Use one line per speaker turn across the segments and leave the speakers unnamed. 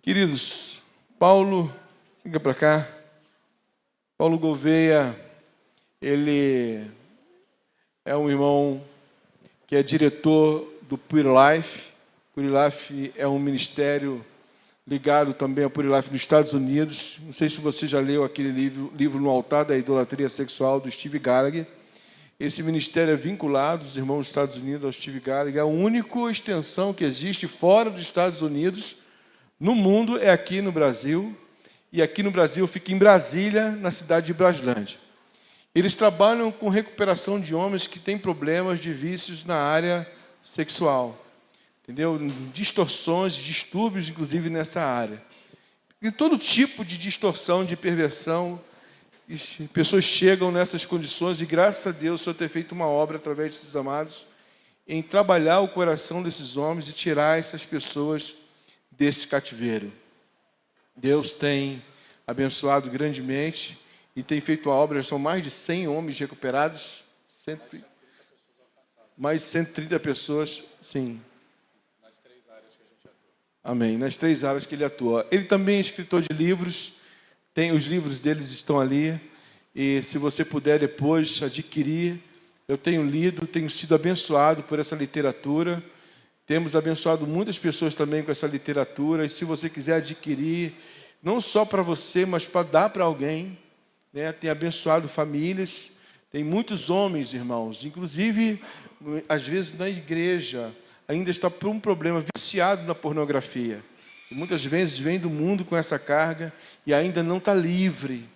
Queridos, Paulo, fica para cá. Paulo Gouveia, ele é um irmão que é diretor do Pure Life. Pure Life é um ministério ligado também ao Pure Life nos Estados Unidos. Não sei se você já leu aquele livro No Altar da Idolatria Sexual, do Steve Gallagher. Esse ministério é vinculado, os irmãos dos Estados Unidos, ao Steve Gallagher. É a única extensão que existe fora dos Estados Unidos, no mundo, é aqui no Brasil. E aqui no Brasil fica em Brasília, na cidade de Braslândia. Eles trabalham com recuperação de homens que têm problemas de vícios na área sexual. Entendeu? Distorções, distúrbios, inclusive, nessa área. E todo tipo de distorção, de perversão, pessoas chegam nessas condições e, graças a Deus, o Senhor tem feito uma obra através desses amados em trabalhar o coração desses homens e tirar essas pessoas desse cativeiro. Deus tem abençoado grandemente e tem feito a obra. São mais de 100 homens recuperados, mais de 130 pessoas, sim.
Nas 3 áreas que a gente atua.
Amém. Nas 3 áreas que ele atua. Ele também é escritor de livros. Os livros deles estão ali. E se você puder depois adquirir, eu tenho lido, tenho sido abençoado por essa literatura. Temos abençoado muitas pessoas também com essa literatura. E se você quiser adquirir, não só para você, mas para dar para alguém, né? Tem abençoado famílias. Tem muitos homens, irmãos, inclusive, às vezes na igreja, ainda está por um problema, viciado na pornografia. E muitas vezes vem do mundo com essa carga e ainda não está livre.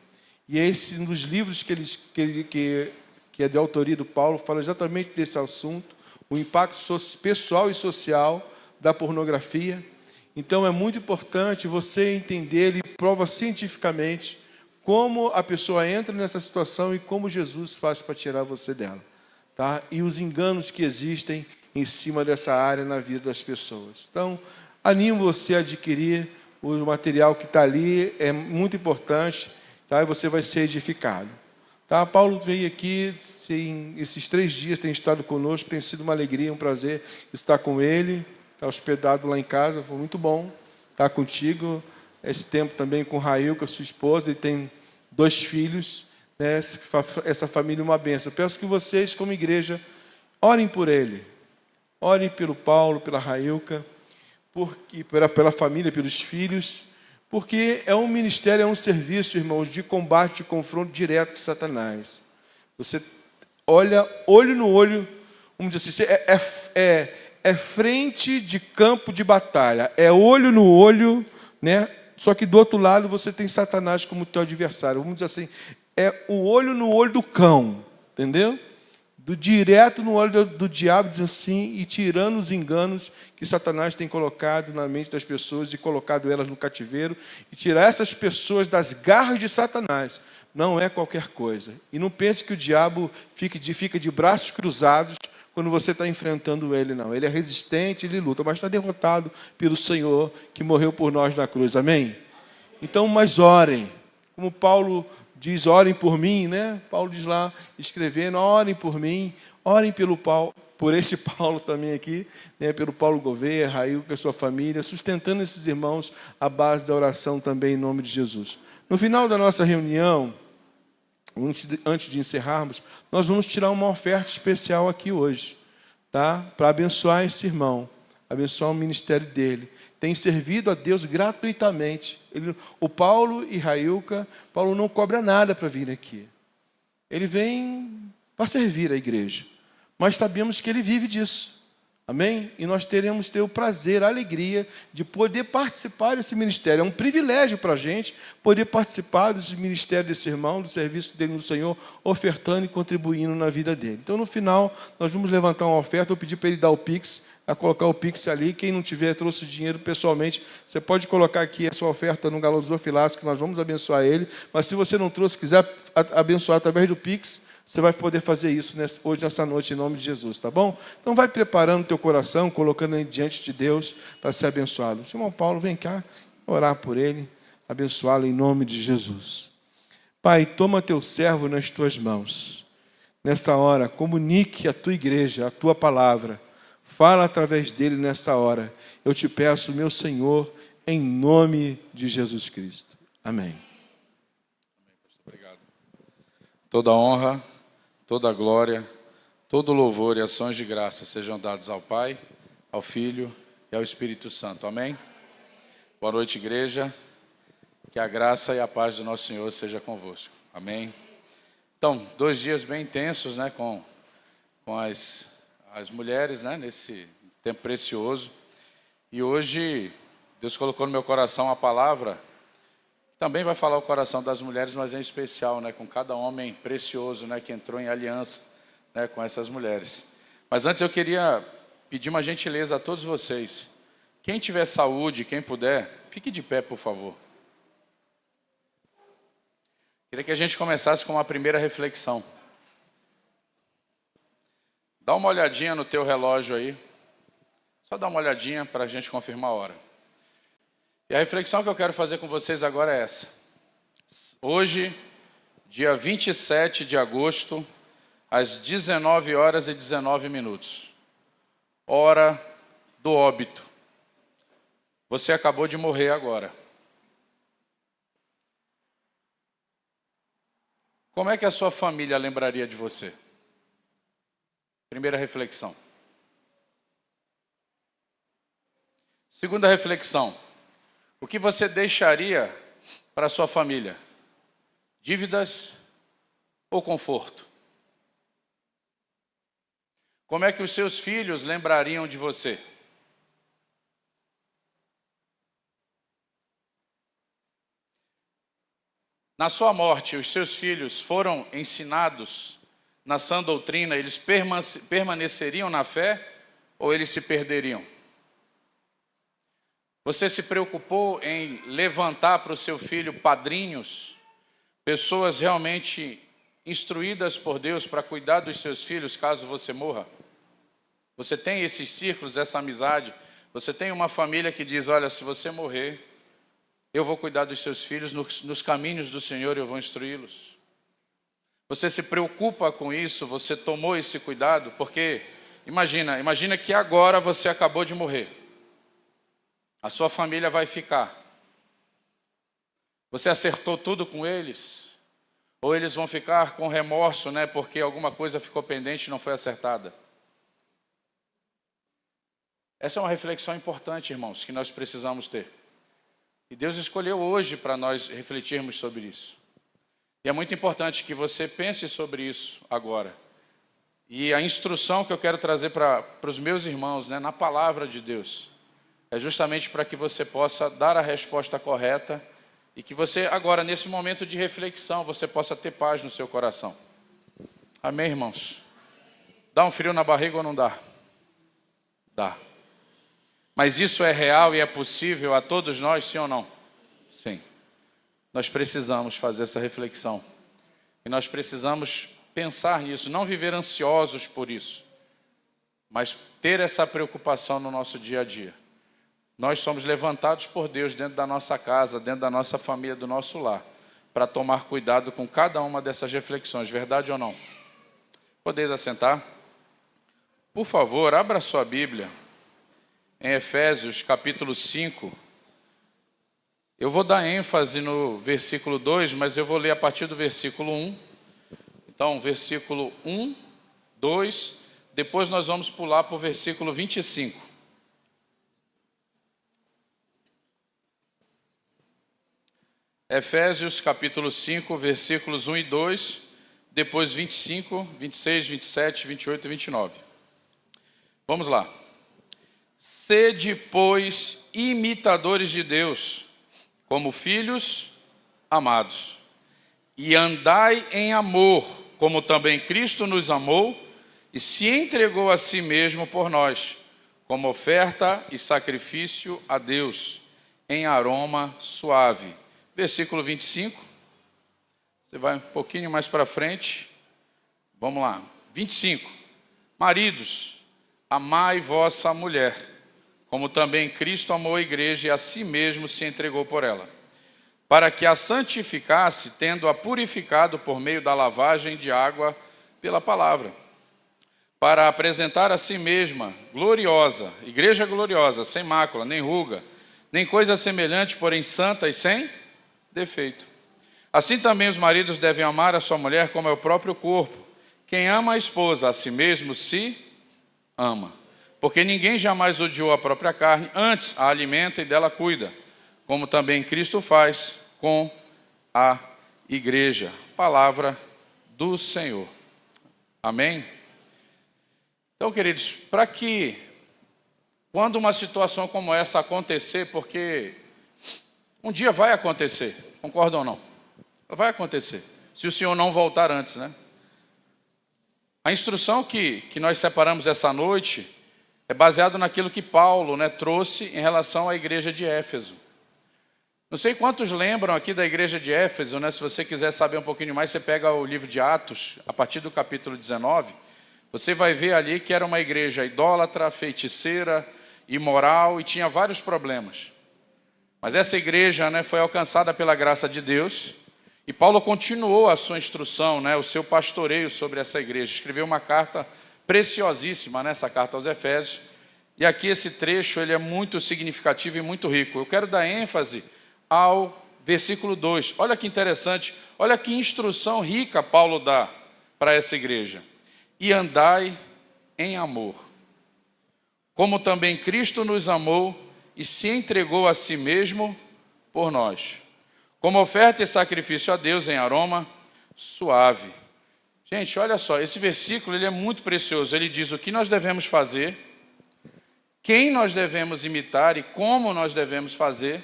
E esse, um dos livros que é de autoria do Paulo, fala exatamente desse assunto, o impacto pessoal e social da pornografia. Então, é muito importante você entender, ele prova cientificamente como a pessoa entra nessa situação e como Jesus faz para tirar você dela. Tá? E os enganos que existem em cima dessa área na vida das pessoas. Então, animo você a adquirir o material que está ali, é muito importante, tá? E você vai ser edificado. Tá? Paulo veio aqui, esses 3 dias tem estado conosco, tem sido uma alegria, um prazer estar com ele, está hospedado lá em casa, foi muito bom estar contigo. Esse tempo também com Railca, sua esposa, e tem 2 filhos, né? Essa família é uma bênção. Peço que vocês, como igreja, orem por ele, orem pelo Paulo, pela Railca, pela família, pelos filhos, porque é um ministério, é um serviço, irmãos, de combate, de confronto direto com Satanás. Você olha, olho no olho, vamos dizer assim, é frente de campo de batalha, é olho no olho, né? Só que do outro lado você tem Satanás como teu adversário. Vamos dizer assim, é o olho no olho do cão, entendeu? Direto no olho do diabo, diz assim, e tirando os enganos que Satanás tem colocado na mente das pessoas e colocado elas no cativeiro, e tirar essas pessoas das garras de Satanás. Não é qualquer coisa. E não pense que o diabo fica de braços cruzados quando você está enfrentando ele, não. Ele é resistente, ele luta, mas está derrotado pelo Senhor que morreu por nós na cruz. Amém? Então, mas orem. Como Paulo diz, orem por mim, né? Paulo diz lá, escrevendo, orem por mim, orem pelo Paulo, por este Paulo também aqui, né? Pelo Paulo Gouveia, Railca, a sua família, sustentando esses irmãos à base da oração também em nome de Jesus. No final da nossa reunião, antes de encerrarmos, nós vamos tirar uma oferta especial aqui hoje, tá? Para abençoar esse irmão, abençoar o ministério dele. Tem servido a Deus gratuitamente. O Paulo e Railca, Paulo não cobra nada para vir aqui. Ele vem para servir a igreja. Mas sabemos que ele vive disso. Amém? E nós teremos o prazer, a alegria de poder participar desse ministério. É um privilégio para a gente poder participar desse ministério desse irmão, do serviço dele no Senhor, ofertando e contribuindo na vida dele. Então, no final, nós vamos levantar uma oferta. Eu pedi para ele dar o Pix, a colocar o Pix ali. Quem não tiver, trouxe o dinheiro pessoalmente, você pode colocar aqui a sua oferta no Galosofilaço, que nós vamos abençoar ele. Mas se você não trouxe, quiser abençoar através do Pix, você vai poder fazer isso hoje, nessa noite, em nome de Jesus, tá bom? Então, vai preparando o teu coração, colocando ele diante de Deus para ser abençoado. Irmão Paulo, vem cá, orar por ele, abençoá-lo em nome de Jesus. Pai, toma teu servo nas tuas mãos. Nessa hora, comunique à tua igreja, a tua palavra. Fala através dele nessa hora. Eu te peço, meu Senhor, em nome de Jesus Cristo. Amém.
Obrigado. Toda honra, toda glória, todo louvor e ações de graça sejam dados ao Pai, ao Filho e ao Espírito Santo. Amém? Boa noite, igreja. Que a graça e a paz do nosso Senhor seja convosco. Amém? Então, 2 dias bem intensos, né, com as mulheres, né, nesse tempo precioso. E hoje, Deus colocou no meu coração a palavra, que também vai falar o coração das mulheres, mas em especial, né, com cada homem precioso, né, que entrou em aliança, né, com essas mulheres. Mas antes eu queria pedir uma gentileza a todos vocês. Quem tiver saúde, quem puder, fique de pé, por favor. Queria que a gente começasse com uma primeira reflexão. Dá uma olhadinha no teu relógio aí. Só dá uma olhadinha para a gente confirmar a hora. E a reflexão que eu quero fazer com vocês agora é essa. Hoje, dia 27 de agosto, às 19h19. Hora do óbito. Você acabou de morrer agora. Como é que a sua família lembraria de você? Primeira reflexão. Segunda reflexão. O que você deixaria para a sua família? Dívidas ou conforto? Como é que os seus filhos lembrariam de você? Na sua morte, os seus filhos foram ensinados na sã doutrina, eles permaneceriam na fé ou eles se perderiam? Você se preocupou em levantar para o seu filho padrinhos, pessoas realmente instruídas por Deus para cuidar dos seus filhos caso você morra? Você tem esses círculos, essa amizade? Você tem uma família que diz, olha, se você morrer, eu vou cuidar dos seus filhos nos caminhos do Senhor e eu vou instruí-los. Você se preocupa com isso? Você tomou esse cuidado? Porque, imagina que agora você acabou de morrer. A sua família vai ficar. Você acertou tudo com eles? Ou eles vão ficar com remorso, né? Porque alguma coisa ficou pendente e não foi acertada? Essa é uma reflexão importante, irmãos, que nós precisamos ter. E Deus escolheu hoje para nós refletirmos sobre isso. E é muito importante que você pense sobre isso agora. E a instrução que eu quero trazer para os meus irmãos, né, na palavra de Deus, é justamente para que você possa dar a resposta correta e que você agora, nesse momento de reflexão, você possa ter paz no seu coração. Amém, irmãos? Dá um frio na barriga ou não dá? Dá. Mas isso é real e é possível a todos nós, sim ou não? Sim. Nós precisamos fazer essa reflexão. E nós precisamos pensar nisso, não viver ansiosos por isso, mas ter essa preocupação no nosso dia a dia. Nós somos levantados por Deus dentro da nossa casa, dentro da nossa família, do nosso lar, para tomar cuidado com cada uma dessas reflexões, verdade ou não? Podeis assentar? Por favor, abra sua Bíblia. Em Efésios, capítulo 5, eu vou dar ênfase no versículo 2, mas eu vou ler a partir do versículo 1. Então, versículo 1, 2, depois nós vamos pular para o versículo 25. Efésios, capítulo 5, versículos 1 e 2, depois 25, 26, 27, 28 e 29. Vamos lá. Sede, pois, imitadores de Deus, como filhos amados, e andai em amor, como também Cristo nos amou e se entregou a si mesmo por nós, como oferta e sacrifício a Deus, em aroma suave. Versículo 25. Você vai um pouquinho mais para frente. Vamos lá. 25. Maridos, amai vossa mulher, como também Cristo amou a igreja e a si mesmo se entregou por ela, para que a santificasse, tendo-a purificado por meio da lavagem de água pela palavra, para apresentar a si mesma gloriosa, igreja gloriosa, sem mácula, nem ruga, nem coisa semelhante, porém santa e sem defeito. Assim também os maridos devem amar a sua mulher como é o próprio corpo. Quem ama a esposa, a si mesmo se ama. Porque ninguém jamais odiou a própria carne, antes a alimenta e dela cuida, como também Cristo faz com a igreja. Palavra do Senhor. Amém? Então, queridos, para que quando uma situação como essa acontecer, porque um dia vai acontecer, concordam ou não? Vai acontecer, se o Senhor não voltar antes, né? A instrução que nós separamos essa noite é baseado naquilo que Paulo, né, trouxe em relação à igreja de Éfeso. Não sei quantos lembram aqui da igreja de Éfeso, né? Se você quiser saber um pouquinho mais, você pega o livro de Atos, a partir do capítulo 19, você vai ver ali que era uma igreja idólatra, feiticeira, imoral e tinha vários problemas. Mas essa igreja, né, foi alcançada pela graça de Deus e Paulo continuou a sua instrução, né, o seu pastoreio sobre essa igreja. Escreveu uma carta preciosíssima, né, essa carta aos Efésios. E aqui esse trecho ele é muito significativo e muito rico. Eu quero dar ênfase ao versículo 2. Olha que interessante, olha que instrução rica Paulo dá para essa igreja. E andai em amor, como também Cristo nos amou e se entregou a si mesmo por nós, como oferta e sacrifício a Deus em aroma suave. Gente, olha só, esse versículo ele é muito precioso. Ele diz o que nós devemos fazer, quem nós devemos imitar e como nós devemos fazer,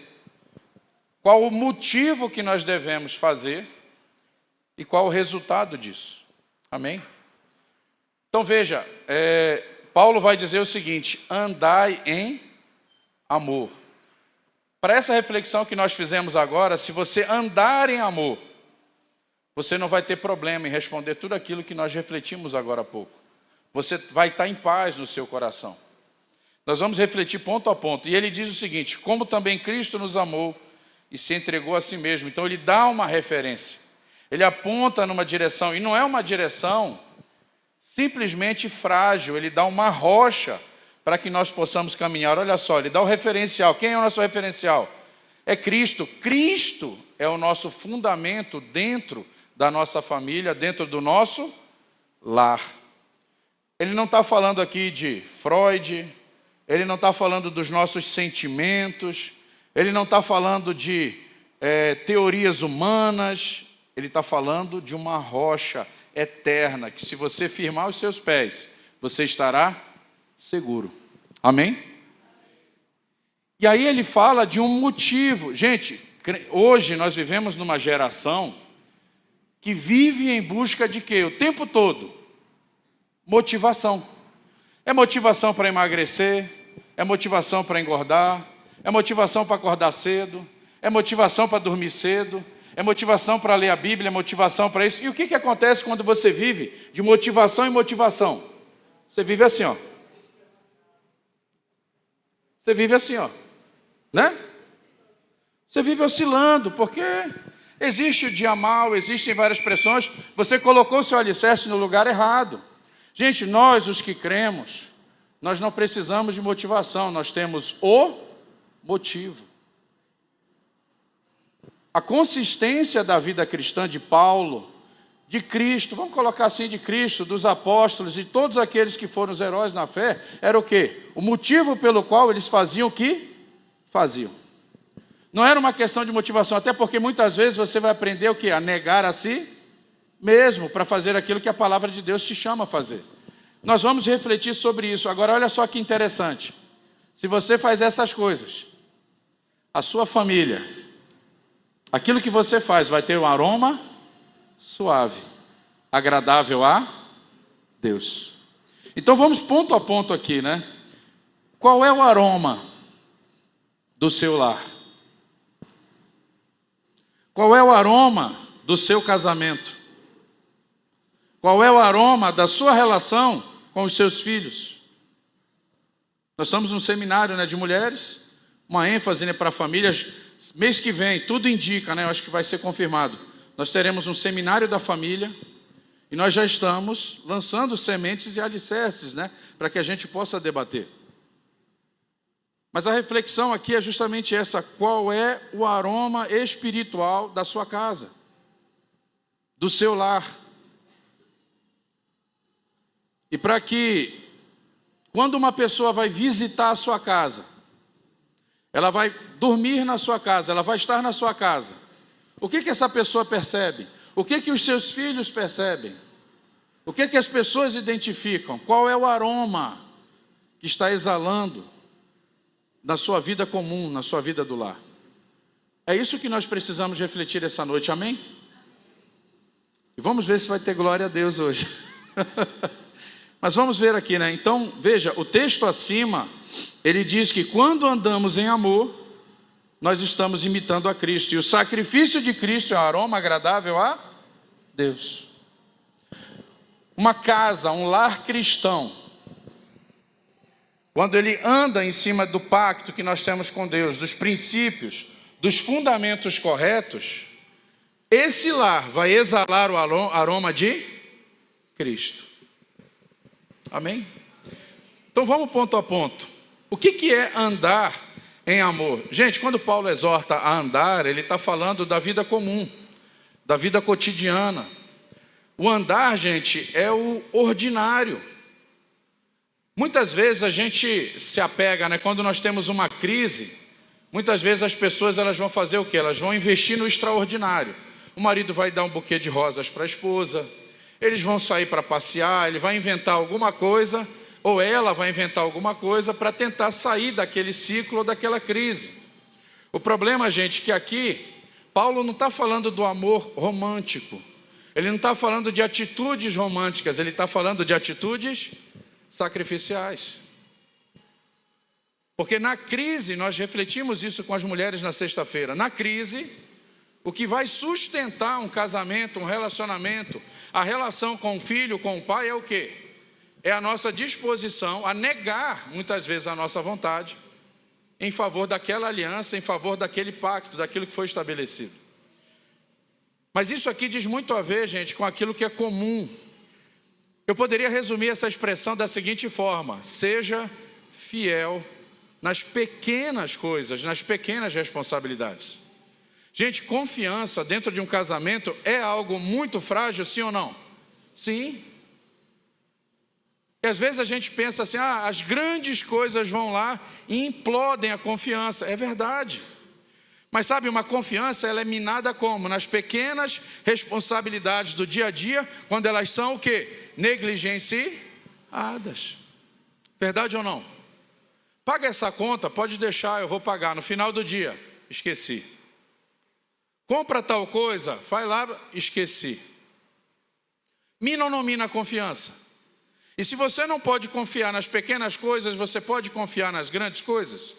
qual o motivo que nós devemos fazer e qual o resultado disso. Amém? Então veja, Paulo vai dizer o seguinte: andai em amor. Para essa reflexão que nós fizemos agora, se você andar em amor, você não vai ter problema em responder tudo aquilo que nós refletimos agora há pouco. Você vai estar em paz no seu coração. Nós vamos refletir ponto a ponto. E ele diz o seguinte: como também Cristo nos amou e se entregou a si mesmo. Então ele dá uma referência. Ele aponta numa direção, e não é uma direção simplesmente frágil, ele dá uma rocha para que nós possamos caminhar. Olha só, ele dá o referencial. Quem é o nosso referencial? É Cristo. Cristo é o nosso fundamento dentro da nossa família, dentro do nosso lar. Ele não está falando aqui de Freud, ele não está falando dos nossos sentimentos, ele não está falando de teorias humanas, ele está falando de uma rocha eterna, que se você firmar os seus pés, você estará seguro. Amém? E aí ele fala de um motivo. Gente, hoje nós vivemos numa geração que vive em busca de quê? O tempo todo. Motivação. É motivação para emagrecer, é motivação para engordar, é motivação para acordar cedo, é motivação para dormir cedo, é motivação para ler a Bíblia, é motivação para isso. E o que acontece quando você vive de motivação em motivação? Você vive assim, ó. Você vive assim, ó. Né? Você vive oscilando, porque existe o dia mal, existem várias pressões. Você colocou o seu alicerce no lugar errado. Gente, nós, os que cremos, nós não precisamos de motivação, nós temos o motivo. A consistência da vida cristã de Paulo, de Cristo, vamos colocar assim, de Cristo, dos apóstolos e todos aqueles que foram os heróis na fé, era o quê? O motivo pelo qual eles faziam o que faziam. Não era uma questão de motivação, até porque muitas vezes você vai aprender o quê? A negar a si mesmo, para fazer aquilo que a palavra de Deus te chama a fazer. Nós vamos refletir sobre isso. Agora, olha só que interessante. Se você faz essas coisas, a sua família, aquilo que você faz vai ter um aroma suave, agradável a Deus. Então vamos ponto a ponto aqui, né? Qual é o aroma do seu lar? Qual é o aroma do seu casamento? Qual é o aroma da sua relação com os seus filhos? Nós estamos num seminário, né, de mulheres, uma ênfase, né, para famílias. Mês que vem, tudo indica, né? Eu acho que vai ser confirmado. Nós teremos um seminário da família e nós já estamos lançando sementes e alicerces, né? Para que a gente possa debater. Mas a reflexão aqui é justamente essa: qual é o aroma espiritual da sua casa, do seu lar? E para que, quando uma pessoa vai visitar a sua casa, ela vai dormir na sua casa, ela vai estar na sua casa, o que essa pessoa percebe? O que os seus filhos percebem? O que as pessoas identificam? Qual é o aroma que está exalando na sua vida comum, na sua vida do lar? É isso que nós precisamos refletir essa noite, amém? E vamos ver se vai ter glória a Deus hoje. Mas vamos ver aqui, né? Então, veja, o texto acima, ele diz que quando andamos em amor, nós estamos imitando a Cristo. E o sacrifício de Cristo é um aroma agradável a Deus. Uma casa, um lar cristão, quando ele anda em cima do pacto que nós temos com Deus, dos princípios, dos fundamentos corretos, esse lar vai exalar o aroma de Cristo. Amém? Então vamos ponto a ponto. O que é andar em amor? Gente, quando Paulo exorta a andar, ele está falando da vida comum, da vida cotidiana. O andar, gente, é o ordinário. Muitas vezes a gente se apega, né? Quando nós temos uma crise, muitas vezes as pessoas elas vão fazer o quê? Elas vão investir no extraordinário. O marido vai dar um buquê de rosas para a esposa, eles vão sair para passear, ele vai inventar alguma coisa, ou ela vai inventar alguma coisa para tentar sair daquele ciclo ou daquela crise. O problema, gente, é que aqui, Paulo não está falando do amor romântico, ele não está falando de atitudes românticas, ele está falando de atitudes sacrificiais. Porque na crise, nós refletimos isso com as mulheres na sexta-feira, na crise, o que vai sustentar um casamento, um relacionamento, a relação com o filho, com o pai é o quê? É a nossa disposição a negar, muitas vezes, a nossa vontade, em favor daquela aliança, em favor daquele pacto, daquilo que foi estabelecido. Mas isso aqui diz muito a ver, gente, com aquilo que é comum. Eu poderia resumir essa expressão da seguinte forma: seja fiel nas pequenas coisas, nas pequenas responsabilidades. Gente, confiança dentro de um casamento é algo muito frágil, sim ou não? Sim. E às vezes a gente pensa assim, as grandes coisas vão lá e implodem a confiança. É verdade. Mas sabe, uma confiança ela é minada como? Nas pequenas responsabilidades do dia a dia, quando elas são o quê? Negligenciadas. Verdade ou não? Paga essa conta, pode deixar, eu vou pagar. No final do dia, esqueci. Compra tal coisa, vai lá, esqueci. Mina ou não mina a confiança? E se você não pode confiar nas pequenas coisas, você pode confiar nas grandes coisas?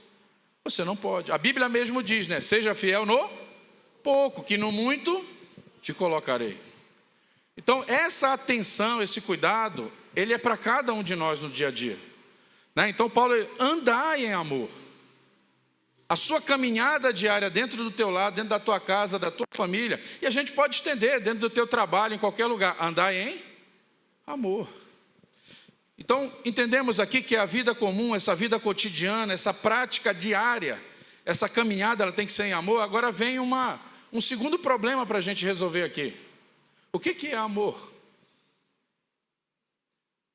Você não pode. A Bíblia mesmo diz, né? Seja fiel no pouco, que no muito te colocarei. Então, essa atenção, esse cuidado, ele é para cada um de nós no dia a dia. Né? Então, Paulo, andai em amor. A sua caminhada diária dentro do teu lar, dentro da tua casa, da tua família, e a gente pode estender dentro do teu trabalho, em qualquer lugar, andar em amor. Então, entendemos aqui que a vida comum, essa vida cotidiana, essa prática diária, essa caminhada, ela tem que ser em amor. Agora vem um segundo problema para a gente resolver aqui. O que é amor?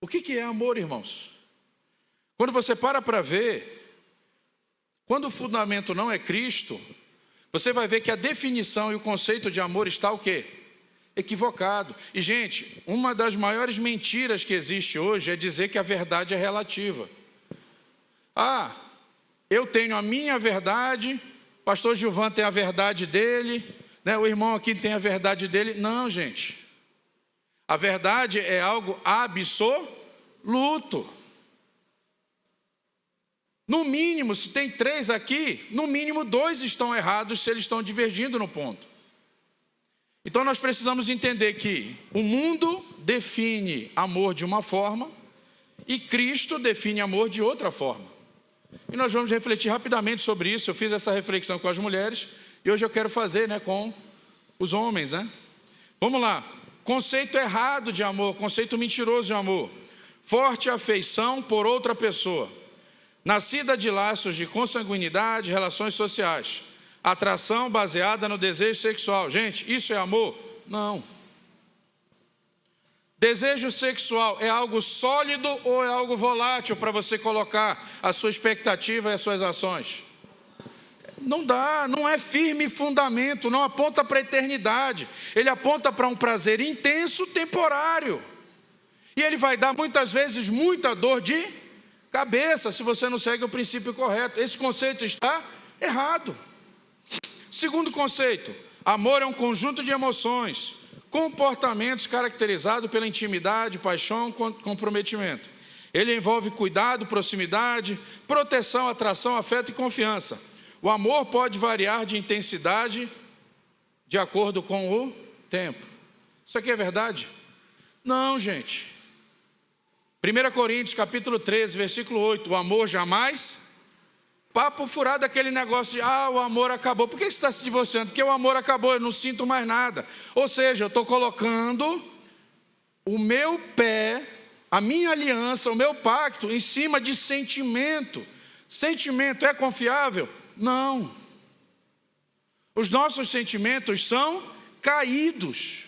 O que é amor, irmãos? Quando você para ver, quando o fundamento não é Cristo, você vai ver que a definição e o conceito de amor está o quê? Equivocado. E, gente, uma das maiores mentiras que existe hoje é dizer que a verdade é relativa. Eu tenho a minha verdade, o pastor Gilvan tem a verdade dele, né? O irmão aqui tem a verdade dele. Não, gente. A verdade é algo absoluto. No mínimo, se tem 3 aqui, no mínimo 2 estão errados se eles estão divergindo no ponto. Então nós precisamos entender que o mundo define amor de uma forma e Cristo define amor de outra forma. E nós vamos refletir rapidamente sobre isso. Eu fiz essa reflexão com as mulheres e hoje eu quero fazer, né, com os homens, né? Vamos lá. Conceito errado de amor, conceito mentiroso de amor. Forte afeição por outra pessoa. nascida de laços de consanguinidade, relações sociais. Atração baseada no desejo sexual. Gente, isso é amor? Não. Desejo sexual é algo sólido ou é algo volátil para você colocar a sua expectativa e as suas ações? Não dá, não é firme fundamento, não aponta para a eternidade. Ele aponta para um prazer intenso, temporário. E ele vai dar muitas vezes muita dor de cabeça, se você não segue o princípio correto. Esse conceito está errado. Segundo conceito, amor é um conjunto de emoções, comportamentos caracterizados pela intimidade, paixão, comprometimento. Ele envolve cuidado, proximidade, proteção, atração, afeto e confiança. O amor pode variar de intensidade de acordo com o tempo. Isso aqui é verdade? Não, gente. 1 Coríntios, capítulo 13, versículo 8. O amor jamais... Papo furado, aquele negócio de, o amor acabou. Por que você está se divorciando? Porque o amor acabou, eu não sinto mais nada. Ou seja, eu estou colocando o meu pé, a minha aliança, o meu pacto, em cima de sentimento. Sentimento é confiável? Não. Os nossos sentimentos são caídos.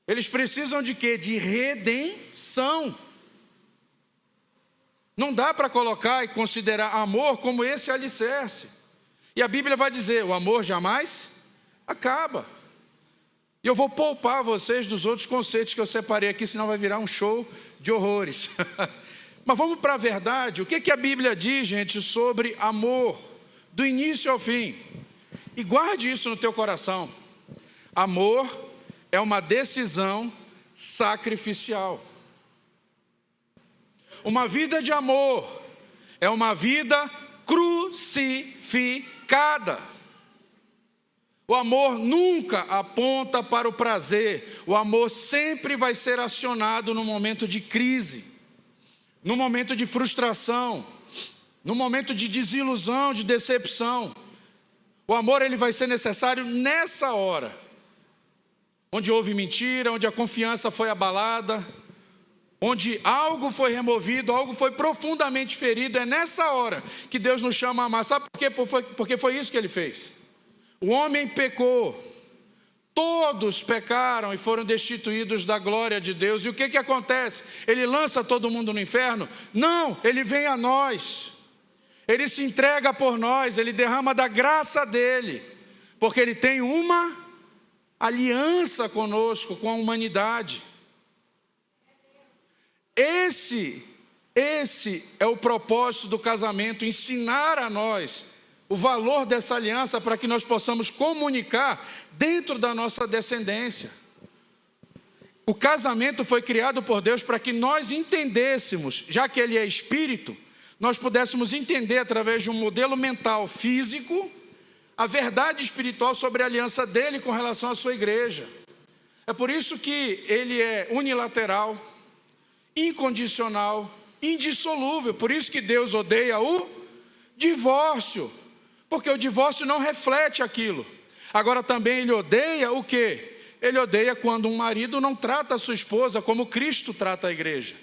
Eles precisam de quê? De redenção. Não dá para colocar e considerar amor como esse alicerce. E a Bíblia vai dizer, o amor jamais acaba. E eu vou poupar vocês dos outros conceitos que eu separei aqui, senão vai virar um show de horrores. Mas vamos para a verdade. O que a Bíblia diz, gente, sobre amor, do início ao fim? E guarde isso no teu coração. Amor é uma decisão sacrificial. Uma vida de amor é uma vida crucificada. O amor nunca aponta para o prazer. O amor sempre vai ser acionado no momento de crise, no momento de frustração, no momento de desilusão, de decepção. O amor ele vai ser necessário nessa hora, onde houve mentira, onde a confiança foi abalada, onde algo foi removido, algo foi profundamente ferido. É nessa hora que Deus nos chama a amar. Sabe por quê? Porque foi isso que Ele fez. O homem pecou, todos pecaram e foram destituídos da glória de Deus. E o que acontece? Ele lança todo mundo no inferno? Não, Ele vem a nós. Ele se entrega por nós, Ele derrama da graça dEle, porque Ele tem uma aliança conosco, com a humanidade. Esse é o propósito do casamento, ensinar a nós o valor dessa aliança para que nós possamos comunicar dentro da nossa descendência. O casamento foi criado por Deus para que nós entendêssemos, já que Ele é espírito, nós pudéssemos entender através de um modelo mental físico a verdade espiritual sobre a aliança dele com relação à sua igreja. É por isso que ele é unilateral, incondicional, indissolúvel. Por isso que Deus odeia o divórcio, porque o divórcio não reflete aquilo. Agora também Ele odeia o quê? Ele odeia quando um marido não trata a sua esposa como Cristo trata a igreja.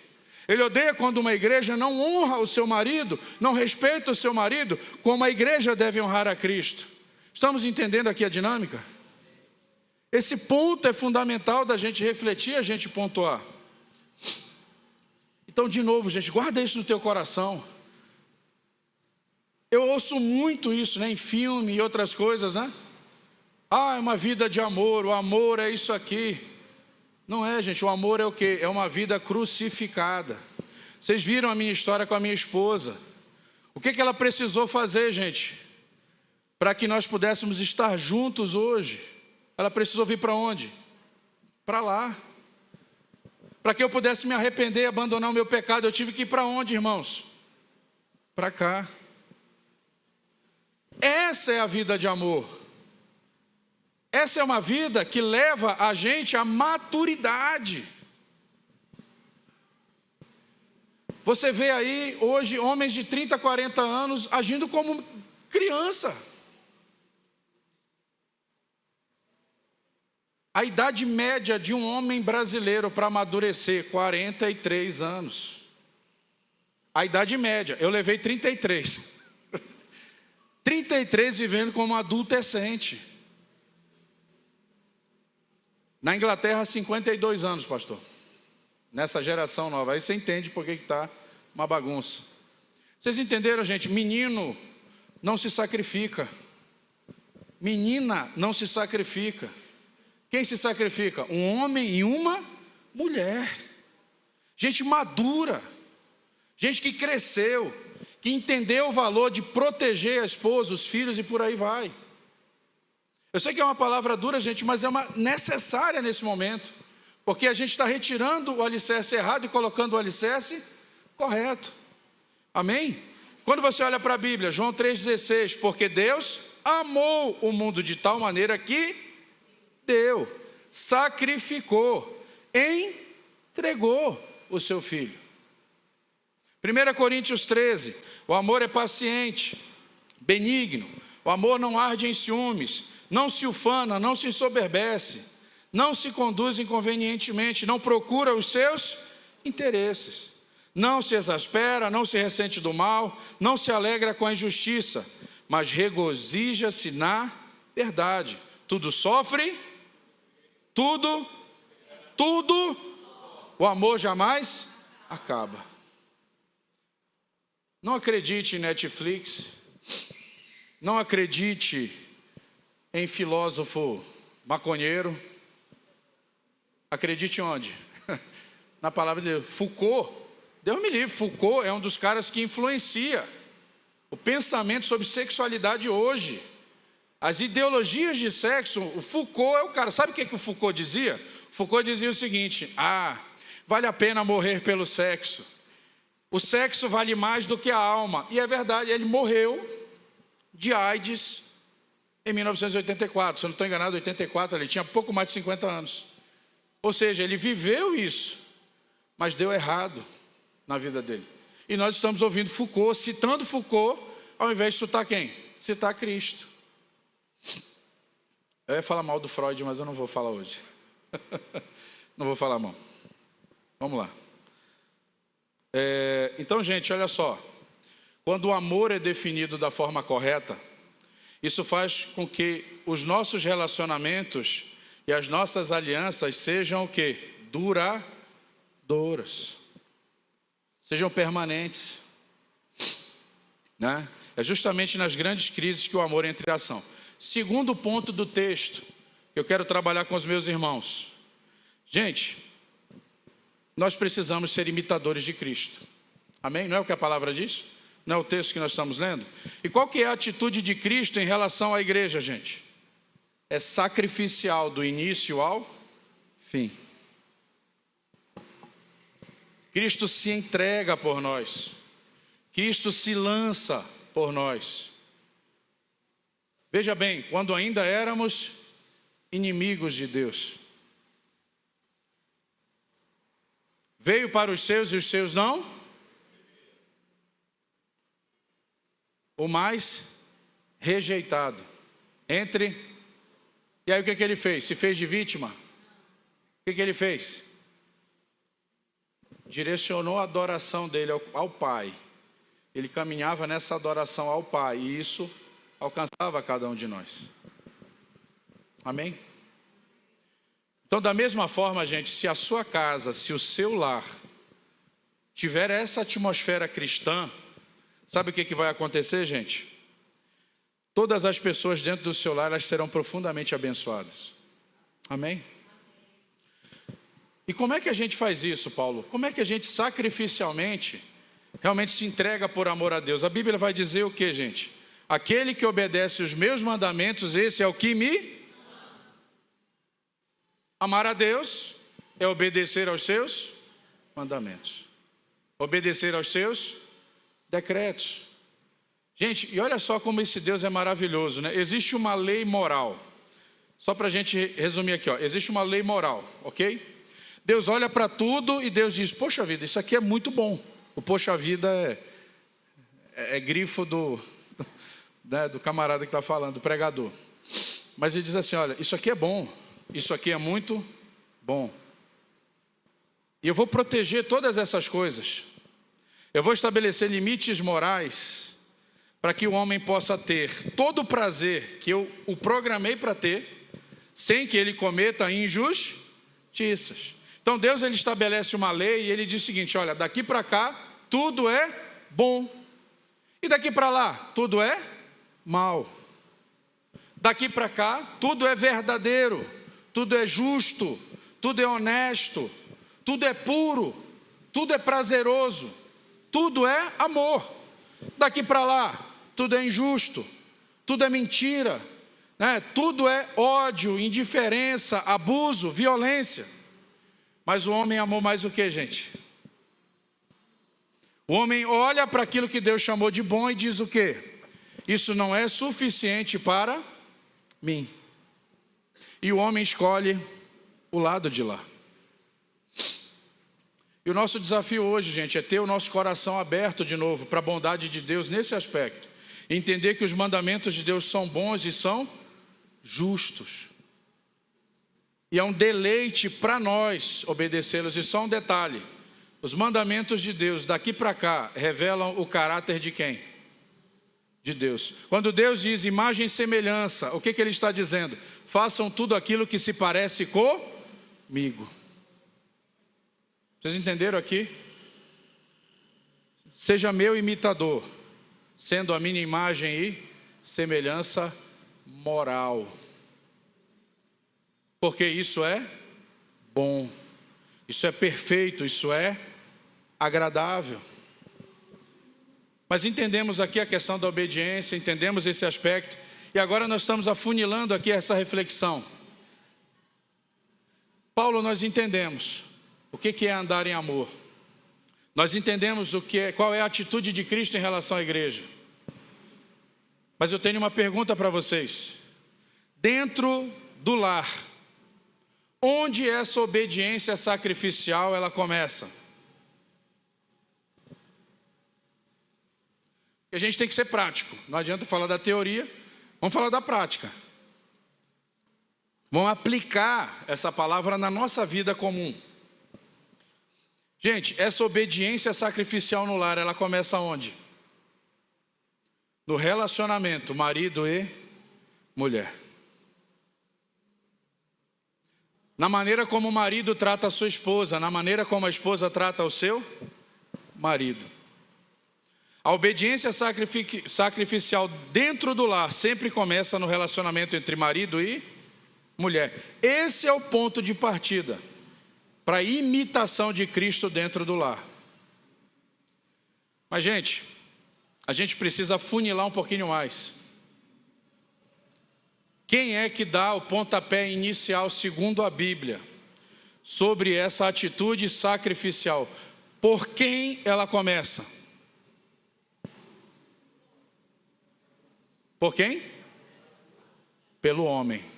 Ele odeia quando uma igreja não honra o seu marido, não respeita o seu marido, como a igreja deve honrar a Cristo. Estamos entendendo aqui a dinâmica? Esse ponto é fundamental da gente refletir, a gente pontuar. Então, de novo, gente, guarda isso no teu coração. Eu ouço muito isso, né, em filme e outras coisas, né? É uma vida de amor, o amor é isso aqui. Não é, gente, o amor é o quê? É uma vida crucificada. Vocês viram a minha história com a minha esposa. O que ela precisou fazer, gente, para que nós pudéssemos estar juntos hoje? Ela precisou vir para onde? Para lá. Para que eu pudesse me arrepender e abandonar o meu pecado, eu tive que ir para onde, irmãos? Para cá. Essa é a vida de amor. Essa é uma vida que leva a gente à maturidade. Você vê aí hoje homens de 30, 40 anos agindo como criança. A idade média de um homem brasileiro para amadurecer, 43 anos. a idade média. Eu levei 33. 33 vivendo como adolescente. Na Inglaterra, 52 anos, pastor. Nessa geração nova. Aí você entende por que está uma bagunça. Vocês entenderam, gente? Menino não se sacrifica. Menina não se sacrifica. Quem se sacrifica? Um homem e uma mulher. Gente madura. Gente que cresceu, que entendeu o valor de proteger a esposa, os filhos e por aí vai. Eu sei que é uma palavra dura, gente, mas é uma necessária nesse momento. Porque a gente está retirando o alicerce errado e colocando o alicerce correto. Amém? Quando você olha para a Bíblia, João 3,16, porque Deus amou o mundo de tal maneira que deu, sacrificou, entregou o seu filho. 1 Coríntios 13, o amor é paciente, benigno, o amor não arde em ciúmes, não se ufana, não se ensoberbece, não se conduz inconvenientemente, não procura os seus interesses, não se exaspera, não se ressente do mal, não se alegra com a injustiça, mas regozija-se na verdade. Tudo sofre, tudo, o amor jamais acaba. Não acredite em Netflix, não acredite em filósofo maconheiro. Acredite onde? Na palavra de Deus. Foucault, Deus me livre, Foucault é um dos caras que influencia o pensamento sobre sexualidade hoje. As ideologias de sexo, o Foucault é o cara. Sabe o que o Foucault dizia? Foucault dizia o seguinte: vale a pena morrer pelo sexo. O sexo vale mais do que a alma. E é verdade, ele morreu de AIDS em 1984. Se eu não estou enganado, 84, ele tinha pouco mais de 50 anos. Ou seja, ele viveu isso, mas deu errado na vida dele. E nós estamos ouvindo Foucault, citando Foucault, ao invés de citar quem? Citar Cristo. Eu ia falar mal do Freud, mas eu não vou falar hoje. Não vou falar mal. Vamos lá. Então, gente, olha só. Quando o amor é definido da forma correta, isso faz com que os nossos relacionamentos e as nossas alianças sejam o quê? Duradouras. Sejam permanentes. Né? É justamente nas grandes crises que o amor entra em ação. Segundo ponto do texto, que eu quero trabalhar com os meus irmãos. Gente, nós precisamos ser imitadores de Cristo. Amém? Não é o que a palavra diz? Não é o texto que nós estamos lendo? E qual que é a atitude de Cristo em relação à igreja, gente? É sacrificial do início ao fim. Cristo se entrega por nós. Cristo se lança por nós. Veja bem, quando ainda éramos inimigos de Deus, veio para os seus e os seus não. O mais rejeitado. E aí o que ele fez? Se fez de vítima? O que ele fez? Direcionou a adoração dele ao Pai. Ele caminhava nessa adoração ao Pai. E isso alcançava cada um de nós. Amém? Então, da mesma forma, gente, se a sua casa, se o seu lar tiver essa atmosfera cristã, sabe o que vai acontecer, gente? Todas as pessoas dentro do seu lar, elas serão profundamente abençoadas. Amém? E como é que a gente faz isso, Paulo? Como é que a gente sacrificialmente realmente se entrega por amor a Deus? A Bíblia vai dizer o que, gente? Aquele que obedece os meus mandamentos, esse é o que me... Amar a Deus é obedecer aos seus mandamentos. Obedecer aos seus decretos. Gente, e olha só como esse Deus é maravilhoso, né? Existe uma lei moral. Só para a gente resumir aqui, ó. Existe uma lei moral, ok? Deus olha para tudo e Deus diz: poxa vida, isso aqui é muito bom. O poxa vida é grifo do camarada que está falando, do pregador. Mas ele diz assim: olha, isso aqui é bom. Isso aqui é muito bom. E eu vou proteger todas essas coisas. Eu vou estabelecer limites morais para que o homem possa ter todo o prazer que eu o programei para ter, sem que ele cometa injustiças. Então Deus ele estabelece uma lei e ele diz o seguinte: olha, daqui para cá tudo é bom, e daqui para lá tudo é mal. Daqui para cá tudo é verdadeiro, tudo é justo, tudo é honesto, tudo é puro, tudo é prazeroso, tudo é amor. Daqui para lá tudo é injusto, tudo é mentira, né? Tudo é ódio, indiferença, abuso, violência. Mas o homem amou mais o que, gente? O homem olha para aquilo que Deus chamou de bom e diz o quê? Isso não é suficiente para mim. E o homem escolhe o lado de lá. E o nosso desafio hoje, gente, é ter o nosso coração aberto de novo para a bondade de Deus nesse aspecto. Entender que os mandamentos de Deus são bons e são justos. E é um deleite para nós obedecê-los. E só um detalhe: os mandamentos de Deus daqui para cá revelam o caráter de quem? De Deus. Quando Deus diz imagem e semelhança, o que ele está dizendo? Façam tudo aquilo que se parece comigo. Vocês entenderam aqui? Seja meu imitador, sendo a minha imagem e semelhança moral. Porque isso é bom, isso é perfeito, isso é agradável. Mas entendemos aqui a questão da obediência, entendemos esse aspecto, e agora nós estamos afunilando aqui essa reflexão. Paulo, nós entendemos o que é andar em amor. Nós entendemos qual é a atitude de Cristo em relação à igreja. Mas eu tenho uma pergunta para vocês. Dentro do lar, onde essa obediência sacrificial ela começa? A gente tem que ser prático. Não adianta falar da teoria, vamos falar da prática. Vamos aplicar essa palavra na nossa vida comum. Gente, essa obediência sacrificial no lar, ela começa onde? No relacionamento marido e mulher. Na maneira como o marido trata a sua esposa, na maneira como a esposa trata o seu marido. A obediência sacrificial dentro do lar sempre começa no relacionamento entre marido e mulher. Esse é o ponto de partida para a imitação de Cristo dentro do lar. Mas, gente, a gente precisa funilar um pouquinho mais. Quem é que dá o pontapé inicial, segundo a Bíblia, sobre essa atitude sacrificial? Por quem ela começa? Por quem? Pelo homem.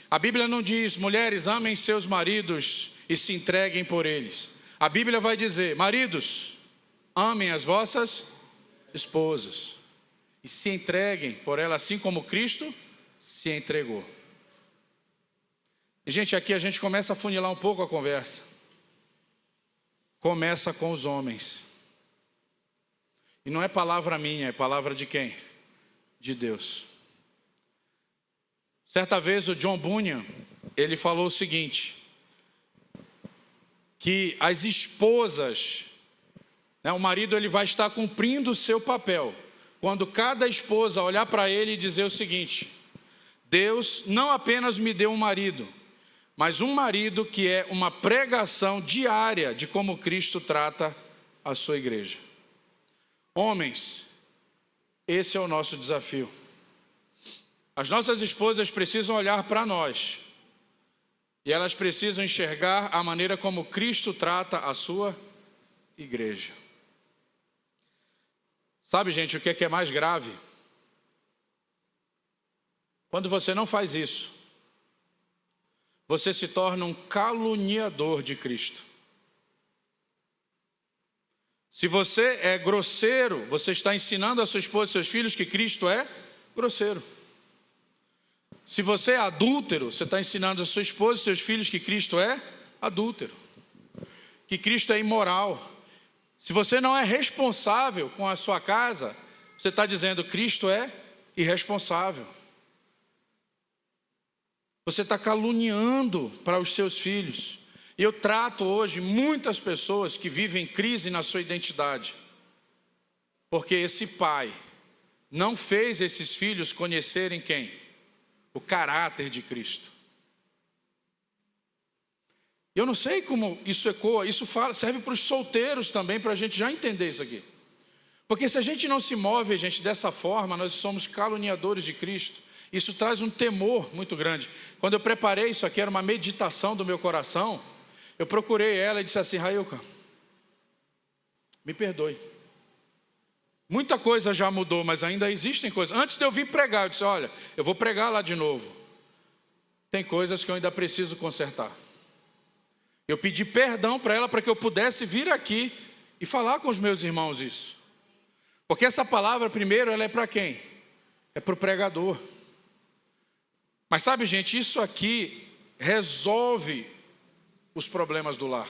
A Bíblia não diz, mulheres, amem seus maridos e se entreguem por eles. A Bíblia vai dizer, maridos, amem as vossas esposas e se entreguem por elas, assim como Cristo se entregou. E, gente, aqui a gente começa a funilar um pouco a conversa. Começa com os homens. E não é palavra minha, é palavra de quem? De Deus. Certa vez o John Bunyan, ele falou o seguinte, que as esposas, o marido ele vai estar cumprindo o seu papel, quando cada esposa olhar para ele e dizer o seguinte, Deus não apenas me deu um marido, mas um marido que é uma pregação diária de como Cristo trata a sua igreja. Homens, esse é o nosso desafio. As nossas esposas precisam olhar para nós e elas precisam enxergar a maneira como Cristo trata a sua igreja. Sabe, gente, o que é mais grave? Quando você não faz isso, você se torna um caluniador de Cristo. Se você é grosseiro, você está ensinando a sua esposa e seus filhos que Cristo é grosseiro. Se você é adúltero, você está ensinando a sua esposa e seus filhos que Cristo é adúltero. Que Cristo é imoral. Se você não é responsável com a sua casa, você está dizendo Cristo é irresponsável. Você está caluniando para os seus filhos. E eu trato hoje muitas pessoas que vivem crise na sua identidade. Porque esse pai não fez esses filhos conhecerem quem? O caráter de Cristo. Eu não sei como isso ecoa, isso serve para os solteiros também, para a gente já entender isso aqui. Porque se a gente não se move, gente, dessa forma, nós somos caluniadores de Cristo. Isso traz um temor muito grande. Quando eu preparei isso aqui, era uma meditação do meu coração, eu procurei ela e disse assim: Railka, me perdoe. Muita coisa já mudou, mas ainda existem coisas. Antes de eu vir pregar, eu disse: olha, eu vou pregar lá de novo. Tem coisas que eu ainda preciso consertar. Eu pedi perdão para ela para que eu pudesse vir aqui e falar com os meus irmãos isso. Porque essa palavra, primeiro, ela é para quem? É para o pregador. Mas sabe, gente, isso aqui resolve os problemas do lar.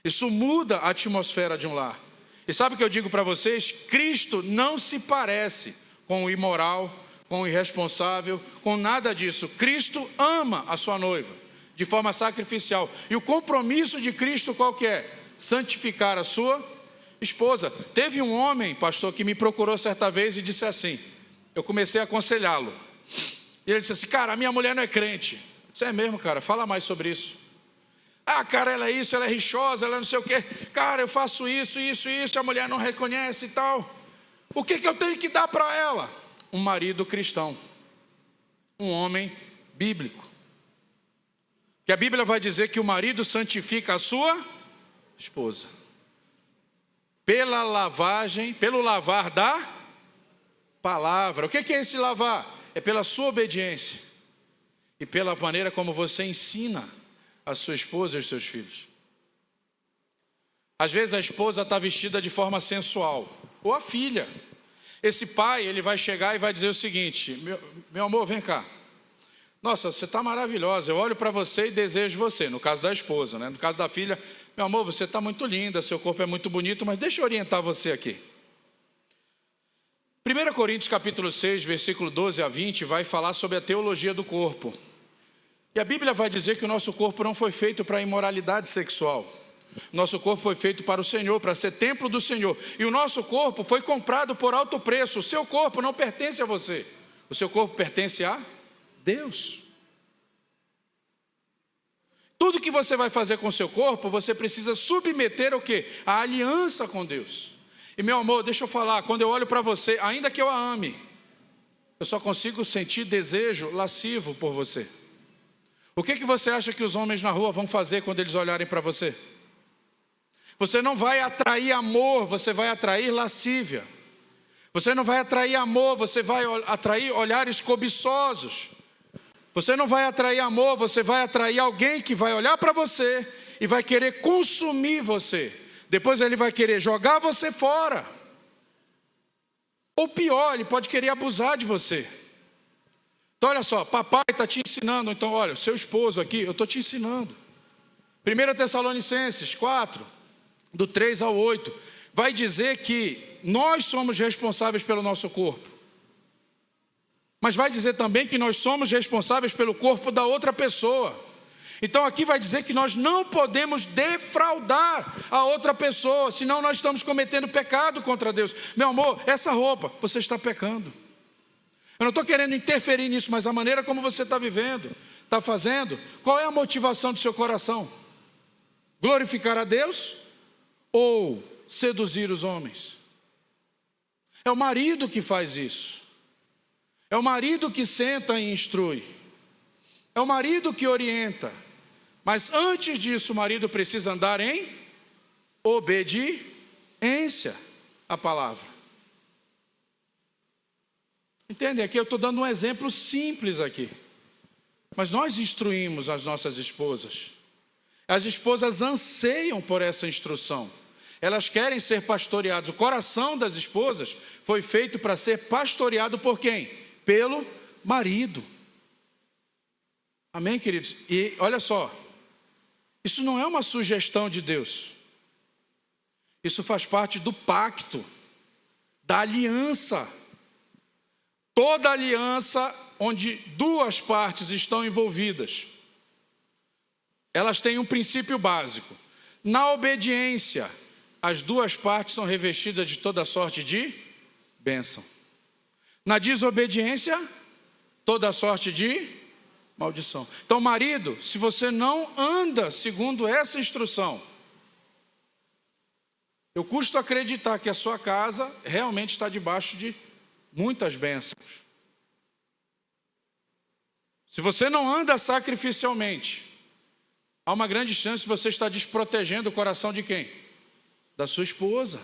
Isso muda a atmosfera de um lar. E sabe o que eu digo para vocês? Cristo não se parece com o imoral, com o irresponsável, com nada disso. Cristo ama a sua noiva de forma sacrificial. E o compromisso de Cristo qual que é? Santificar a sua esposa. Teve um homem, pastor, que me procurou certa vez e disse assim, eu comecei a aconselhá-lo. E ele disse assim: cara, a minha mulher não é crente. Eu disse: é mesmo, cara, fala mais sobre isso. Ah, cara, ela é isso, ela é rixosa, ela não sei o quê. Cara, eu faço isso, a mulher não reconhece e tal. O que eu tenho que dar para ela? Um marido cristão. Um homem bíblico. Que a Bíblia vai dizer que o marido santifica a sua esposa. Pela lavagem, pelo lavar da palavra. O que é esse lavar? É pela sua obediência. E pela maneira como você ensina a sua esposa e os seus filhos. Às vezes a esposa está vestida de forma sensual. Ou a filha. Esse pai, ele vai chegar e vai dizer o seguinte: meu amor, vem cá. Nossa, você está maravilhosa, eu olho para você e desejo você. No caso da esposa, né? No caso da filha: meu amor, você está muito linda, seu corpo é muito bonito, mas deixa eu orientar você aqui. 1 Coríntios capítulo 6, versículo 12 a 20, vai falar sobre a teologia do corpo. E a Bíblia vai dizer que o nosso corpo não foi feito para a imoralidade sexual. Nosso corpo foi feito para o Senhor, para ser templo do Senhor. E o nosso corpo foi comprado por alto preço. O seu corpo não pertence a você. O seu corpo pertence a Deus. Tudo que você vai fazer com o seu corpo, você precisa submeter o quê? A aliança com Deus. E meu amor, deixa eu falar, quando eu olho para você, ainda que eu a ame, eu só consigo sentir desejo lascivo por você. O que você acha que os homens na rua vão fazer quando eles olharem para você? Você não vai atrair amor, você vai atrair lascívia. Você não vai atrair amor, você vai atrair olhares cobiçosos. Você não vai atrair amor, você vai atrair alguém que vai olhar para você e vai querer consumir você. Depois ele vai querer jogar você fora. Ou pior, ele pode querer abusar de você. Então olha só, papai está te ensinando. Então olha, seu esposo aqui, eu estou te ensinando. 1 Tessalonicenses 4, do 3 ao 8, vai dizer que nós somos responsáveis pelo nosso corpo. Mas vai dizer também que nós somos responsáveis pelo corpo da outra pessoa. Então aqui vai dizer que nós não podemos defraudar a outra pessoa, senão nós estamos cometendo pecado contra Deus. Meu amor, essa roupa, você está pecando. Eu não estou querendo interferir nisso, mas a maneira como você está vivendo, está fazendo, qual é a motivação do seu coração? Glorificar a Deus ou seduzir os homens? É o marido que faz isso. É o marido que senta e instrui. É o marido que orienta. Mas antes disso, o marido precisa andar em obediência à palavra. Entende? Aqui eu estou dando um exemplo simples aqui. Mas nós instruímos as nossas esposas. As esposas anseiam por essa instrução. Elas querem ser pastoreadas. O coração das esposas foi feito para ser pastoreado por quem? Pelo marido. Amém, queridos? E olha só, isso não é uma sugestão de Deus. Isso faz parte do pacto, da aliança. Toda aliança onde duas partes estão envolvidas, elas têm um princípio básico. Na obediência, as duas partes são revestidas de toda sorte de bênção. Na desobediência, toda sorte de maldição. Então, marido, se você não anda segundo essa instrução, eu custo acreditar que a sua casa realmente está debaixo de muitas bênçãos. Se você não anda sacrificialmente, há uma grande chance de você estar desprotegendo o coração de quem? Da sua esposa.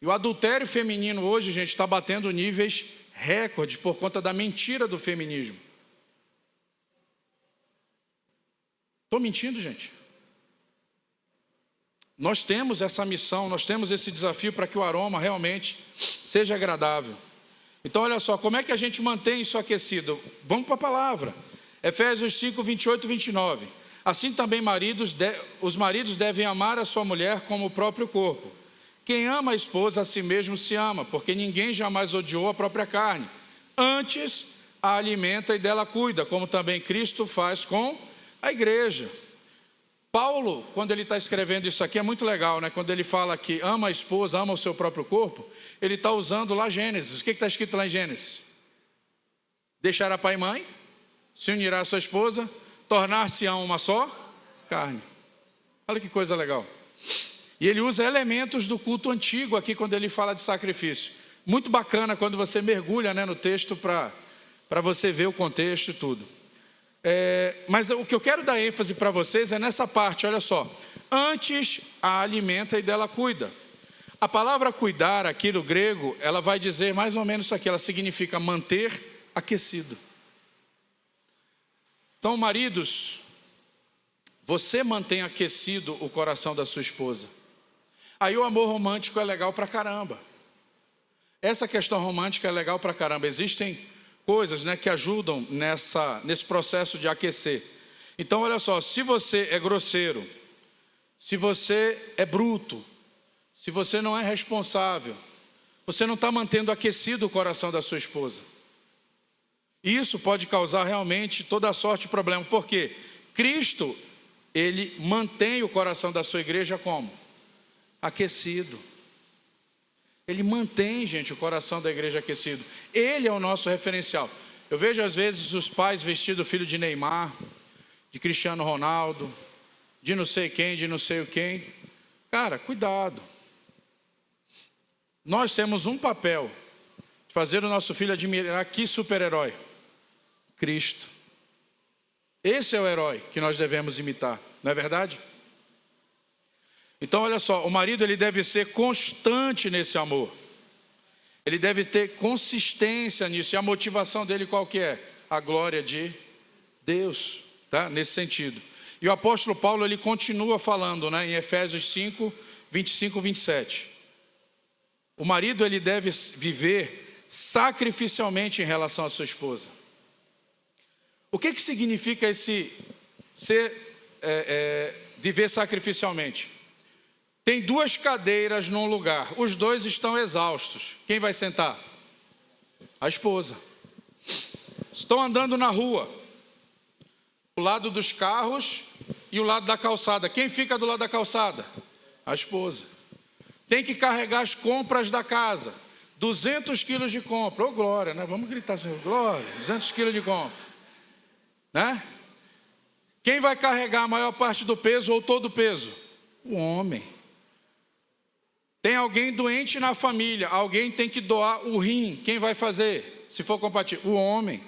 E o adultério feminino hoje, gente, está batendo níveis recordes por conta da mentira do feminismo. Estou mentindo, gente? Nós temos essa missão, nós temos esse desafio para que o aroma realmente seja agradável. Então, olha só, como é que a gente mantém isso aquecido? Vamos para a palavra. Efésios 5, 28 e 29. Assim também os maridos devem amar a sua mulher como o próprio corpo. Quem ama a esposa a si mesmo se ama, porque ninguém jamais odiou a própria carne. Antes, a alimenta e dela cuida, como também Cristo faz com a igreja. Paulo, quando ele está escrevendo isso aqui, é muito legal, né? Quando ele fala que ama a esposa, ama o seu próprio corpo, ele está usando lá Gênesis. O que está escrito lá em Gênesis? Deixará pai e mãe, se unirá a sua esposa, tornar-se-ão uma só carne. Olha que coisa legal. E ele usa elementos do culto antigo aqui quando ele fala de sacrifício. Muito bacana quando você mergulha, né, no texto para você ver o contexto e tudo. Mas o que eu quero dar ênfase para vocês é nessa parte, olha só. Antes a alimenta e dela cuida. A palavra cuidar aqui no grego, ela vai dizer mais ou menos isso aqui, ela significa manter aquecido. Então, maridos, você mantém aquecido o coração da sua esposa. Aí o amor romântico é legal pra caramba. Essa questão romântica é legal pra caramba. Existem coisas, né, que ajudam nesse processo de aquecer. Então, olha só, se você é grosseiro, se você é bruto, se você não é responsável, você não está mantendo aquecido o coração da sua esposa. Isso pode causar realmente toda a sorte de problema. Por quê? Cristo, ele mantém o coração da sua igreja como? Aquecido. Ele mantém, gente, o coração da igreja aquecido. Ele é o nosso referencial. Eu vejo às vezes os pais vestindo o filho de Neymar, de Cristiano Ronaldo, de não sei quem, de não sei o quem. Cara, cuidado. Nós temos um papel de fazer o nosso filho admirar que super-herói. Cristo. Esse é o herói que nós devemos imitar, não é verdade? Então, olha só, o marido ele deve ser constante nesse amor. Ele deve ter consistência nisso. E a motivação dele qual que é? A glória de Deus, tá? Nesse sentido. E o apóstolo Paulo, ele continua falando, né, em Efésios 5, 25 e 27. O marido, ele deve viver sacrificialmente em relação à sua esposa. O que significa esse viver sacrificialmente? Tem duas cadeiras num lugar, os dois estão exaustos. Quem vai sentar? A esposa. Estão andando na rua, o lado dos carros e o lado da calçada. Quem fica do lado da calçada? A esposa. Tem que carregar as compras da casa, 200 quilos de compra. Ô glória, né? Vamos gritar assim, glória, 200 quilos de compra, né? Quem vai carregar a maior parte do peso ou todo o peso? O homem. Tem alguém doente na família, alguém tem que doar o rim. Quem vai fazer? Se for compatível, o homem.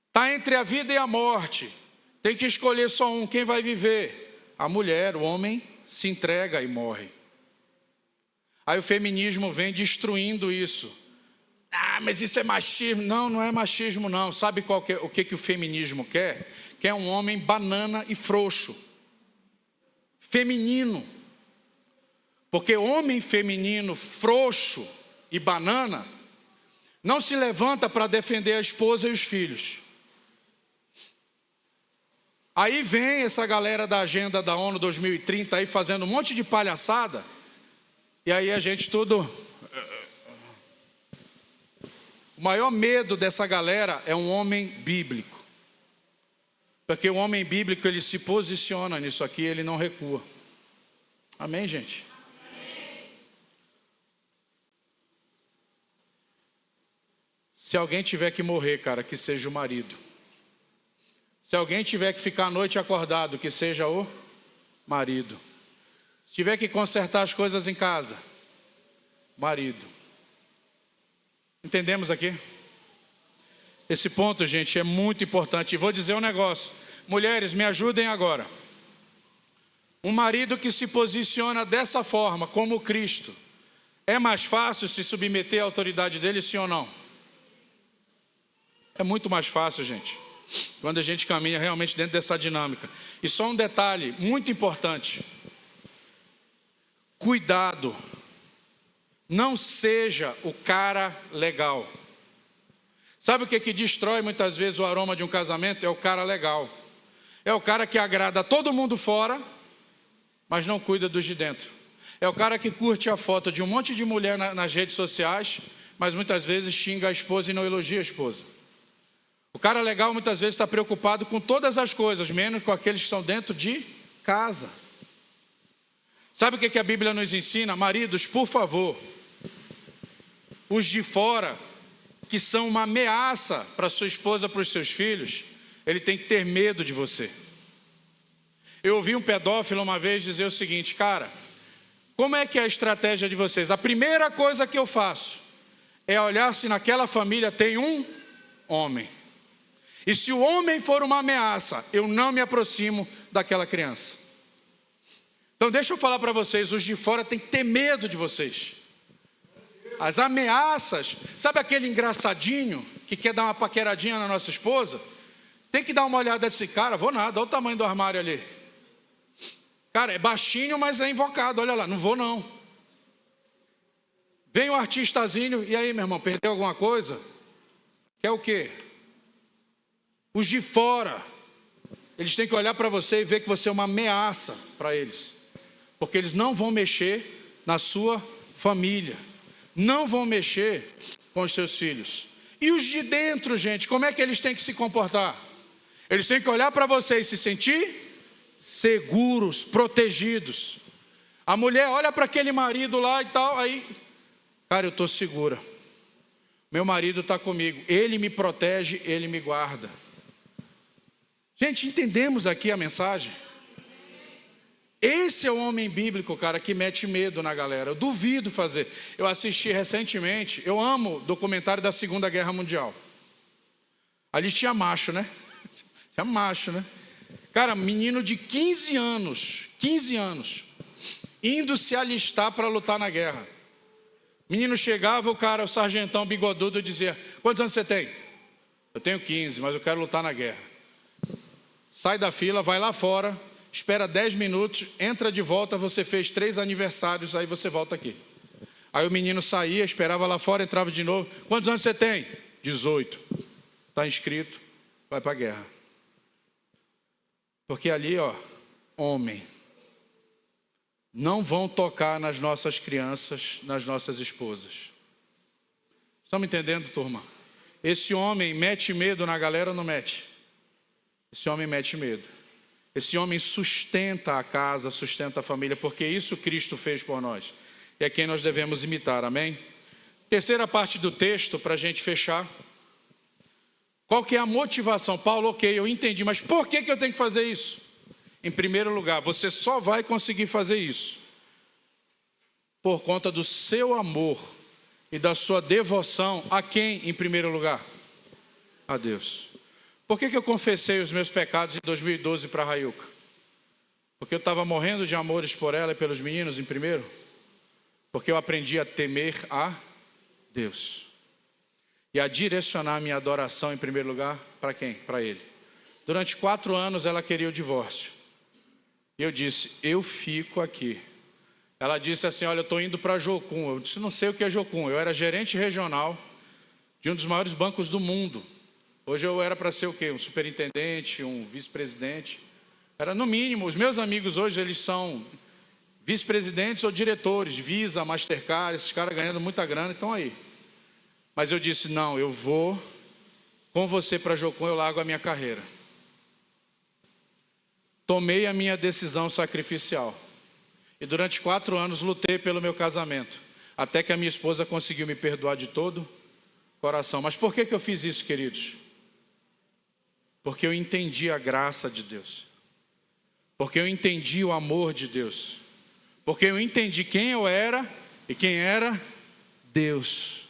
Está entre a vida e a morte. Tem que escolher só um. Quem vai viver? A mulher. O homem se entrega e morre. Aí o feminismo vem destruindo isso. Ah, mas isso é machismo. Não, não é machismo não. Sabe o que o feminismo quer? Quer um homem banana e frouxo. Feminino. Porque homem feminino, frouxo e banana, não se levanta para defender a esposa e os filhos. Aí vem essa galera da agenda da ONU 2030 aí fazendo um monte de palhaçada. E aí a gente tudo... O maior medo dessa galera é um homem bíblico. Porque o homem bíblico, ele se posiciona nisso aqui, ele não recua. Amém, gente? Amém. Se alguém tiver que morrer, cara, que seja o marido. Se alguém tiver que ficar a noite acordado, que seja o marido. Se tiver que consertar as coisas em casa, marido. Entendemos aqui? Esse ponto, gente, é muito importante. E vou dizer um negócio. Mulheres, me ajudem agora. Um marido que se posiciona dessa forma, como Cristo, é mais fácil se submeter à autoridade dele, sim ou não? É muito mais fácil, gente, quando a gente caminha realmente dentro dessa dinâmica. E só um detalhe muito importante. Cuidado. Não seja o cara legal. Sabe o que destrói muitas vezes o aroma de um casamento? É o cara legal. É o cara que agrada a todo mundo fora, mas não cuida dos de dentro. É o cara que curte a foto de um monte de mulher nas redes sociais, mas muitas vezes xinga a esposa e não elogia a esposa. O cara legal muitas vezes está preocupado com todas as coisas, menos com aqueles que estão dentro de casa. Sabe o que a Bíblia nos ensina? Maridos, por favor, os de fora, que são uma ameaça para sua esposa, para os seus filhos, ele tem que ter medo de você. Eu ouvi um pedófilo uma vez dizer o seguinte: cara, como é que é a estratégia de vocês? A primeira coisa que eu faço é olhar se naquela família tem um homem. E se o homem for uma ameaça, eu não me aproximo daquela criança. Então deixa eu falar para vocês, os de fora têm que ter medo de vocês. As ameaças, sabe aquele engraçadinho que quer dar uma paqueradinha na nossa esposa? Tem que dar uma olhada nesse cara, vou nada, olha o tamanho do armário ali. Cara, é baixinho, mas é invocado, olha lá, não vou não. Vem o artistazinho, e aí meu irmão, perdeu alguma coisa? Quer o quê? Os de fora, eles têm que olhar para você e ver que você é uma ameaça para eles. Porque eles não vão mexer na sua família. Não vão mexer com os seus filhos. E os de dentro, gente, como é que eles têm que se comportar? Eles têm que olhar para você e se sentir seguros, protegidos. A mulher olha para aquele marido lá e tal, aí, cara, eu estou segura. Meu marido está comigo, ele me protege, ele me guarda. Gente, entendemos aqui a mensagem? Esse é o homem bíblico, cara, que mete medo na galera. Eu duvido fazer. Eu assisti recentemente, eu amo documentário da Segunda Guerra Mundial. Ali tinha macho, né? Tinha macho, né? Cara, menino de 15 anos, indo se alistar para lutar na guerra. Menino chegava, o sargentão bigodudo dizia: quantos anos você tem? Eu tenho 15, mas eu quero lutar na guerra. Sai da fila, vai lá fora, espera 10 minutos, entra de volta, você fez 3 aniversários, aí você volta aqui. Aí o menino saía, esperava lá fora, entrava de novo. Quantos anos você tem? 18. Está inscrito, vai para a guerra. Porque ali, ó, homem. Não vão tocar nas nossas crianças, nas nossas esposas. Estão me entendendo, turma? Esse homem mete medo na galera ou não mete? Esse homem mete medo. Esse homem sustenta a casa, sustenta a família, porque isso Cristo fez por nós. E é quem nós devemos imitar, amém? Terceira parte do texto, para a gente fechar. Qual que é a motivação? Paulo, ok, eu entendi, mas por que eu tenho que fazer isso? Em primeiro lugar, você só vai conseguir fazer isso por conta do seu amor e da sua devoção a quem, em primeiro lugar? A Deus. Por que eu confessei os meus pecados em 2012 para a Rayuca? Porque eu estava morrendo de amores por ela e pelos meninos em primeiro? Porque eu aprendi a temer a Deus. E a direcionar minha adoração em primeiro lugar para quem? Para Ele. Durante 4 anos ela queria o divórcio. E eu disse, eu fico aqui. Ela disse assim, olha, eu estou indo para Jocum. Eu disse, não sei o que é Jocum. Eu era gerente regional de um dos maiores bancos do mundo. Hoje eu era para ser o quê? Um superintendente, um vice-presidente. Era no mínimo, os meus amigos hoje, eles são vice-presidentes ou diretores, Visa, Mastercard, esses caras ganhando muita grana, estão aí. Mas eu disse, não, eu vou com você para Jocum, eu largo a minha carreira. Tomei a minha decisão sacrificial. E durante 4 anos lutei pelo meu casamento. Até que a minha esposa conseguiu me perdoar de todo o coração. Mas por que eu fiz isso, queridos? Porque eu entendi a graça de Deus. Porque eu entendi o amor de Deus. Porque eu entendi quem eu era e quem era Deus.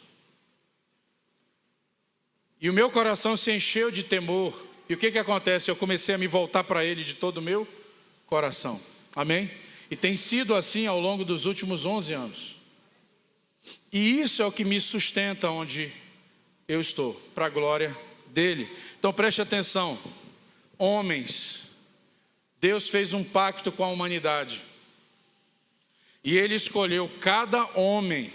E o meu coração se encheu de temor. E o que acontece? Eu comecei a me voltar para Ele de todo o meu coração. Amém? E tem sido assim ao longo dos últimos 11 anos. E isso é o que me sustenta onde eu estou, para a glória dEle. Então preste atenção. Homens, Deus fez um pacto com a humanidade. E Ele escolheu cada homem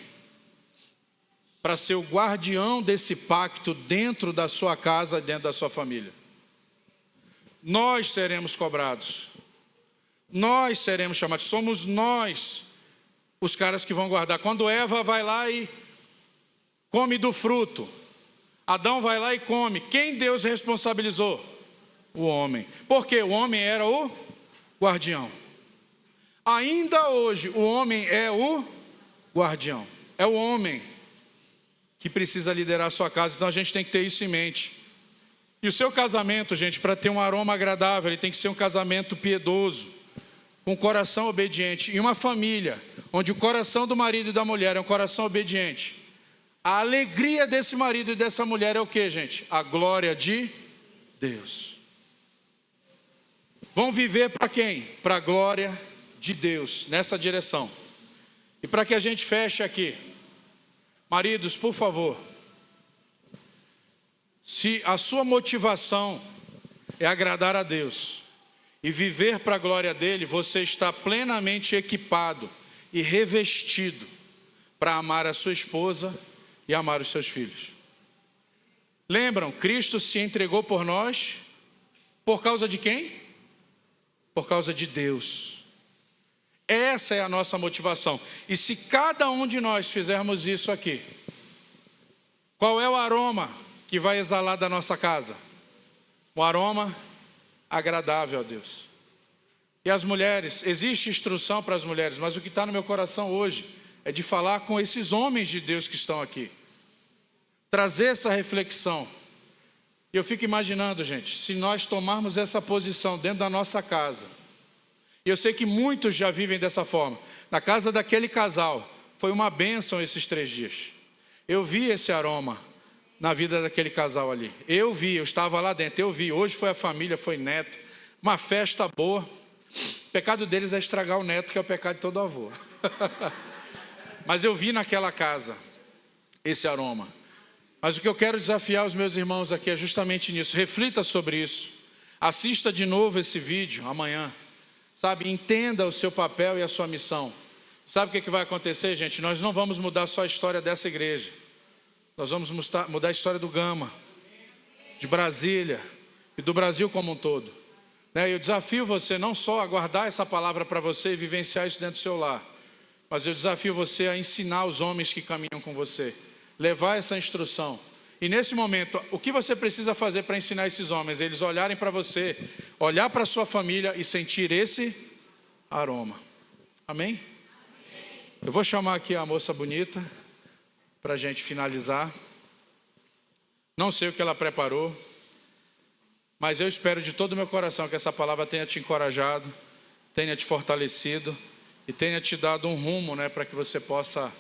para ser o guardião desse pacto dentro da sua casa, dentro da sua família. Nós seremos cobrados. Nós seremos chamados. Somos nós os caras que vão guardar. Quando Eva vai lá e come do fruto, Adão vai lá e come. Quem Deus responsabilizou? O homem. Porque o homem era o guardião. Ainda hoje, o homem é o guardião. É o homem que precisa liderar a sua casa. Então a gente tem que ter isso em mente. E o seu casamento, gente, para ter um aroma agradável, ele tem que ser um casamento piedoso, com um coração obediente. E uma família onde o coração do marido e da mulher é um coração obediente. A alegria desse marido e dessa mulher é o que, gente? A glória de Deus. Vão viver para quem? Para a glória de Deus, nessa direção. E para que a gente feche aqui, maridos, por favor, se a sua motivação é agradar a Deus e viver para a glória dele, você está plenamente equipado e revestido para amar a sua esposa e amar os seus filhos. Lembram, Cristo se entregou por nós, por causa de quem? Por causa de Deus. Essa é a nossa motivação. E se cada um de nós fizermos isso aqui, qual é o aroma que vai exalar da nossa casa? Um aroma agradável a Deus. E as mulheres, existe instrução para as mulheres, mas o que está no meu coração hoje é de falar com esses homens de Deus que estão aqui. Trazer essa reflexão. E eu fico imaginando, gente, se nós tomarmos essa posição dentro da nossa casa, e eu sei que muitos já vivem dessa forma. Na casa daquele casal, foi uma bênção esses 3 dias. Eu vi esse aroma na vida daquele casal ali. Eu vi, eu estava lá dentro, eu vi. Hoje foi a família, foi neto. Uma festa boa. O pecado deles é estragar o neto, que é o pecado de todo avô. Mas eu vi naquela casa esse aroma. Mas o que eu quero desafiar os meus irmãos aqui é justamente nisso. Reflita sobre isso. Assista de novo esse vídeo amanhã. Sabe, entenda o seu papel e a sua missão. Sabe o que vai acontecer, gente? Nós não vamos mudar só a história dessa igreja. Nós vamos mudar a história do Gama, de Brasília e do Brasil como um todo. Eu desafio você não só a guardar essa palavra para você e vivenciar isso dentro do seu lar, mas eu desafio você a ensinar os homens que caminham com você, levar essa instrução. E nesse momento, o que você precisa fazer para ensinar esses homens? Eles olharem para você, olhar para a sua família e sentir esse aroma. Amém? Eu vou chamar aqui a moça bonita para a gente finalizar. Não sei o que ela preparou, mas eu espero de todo o meu coração que essa palavra tenha te encorajado, tenha te fortalecido e tenha te dado um rumo, para que você possa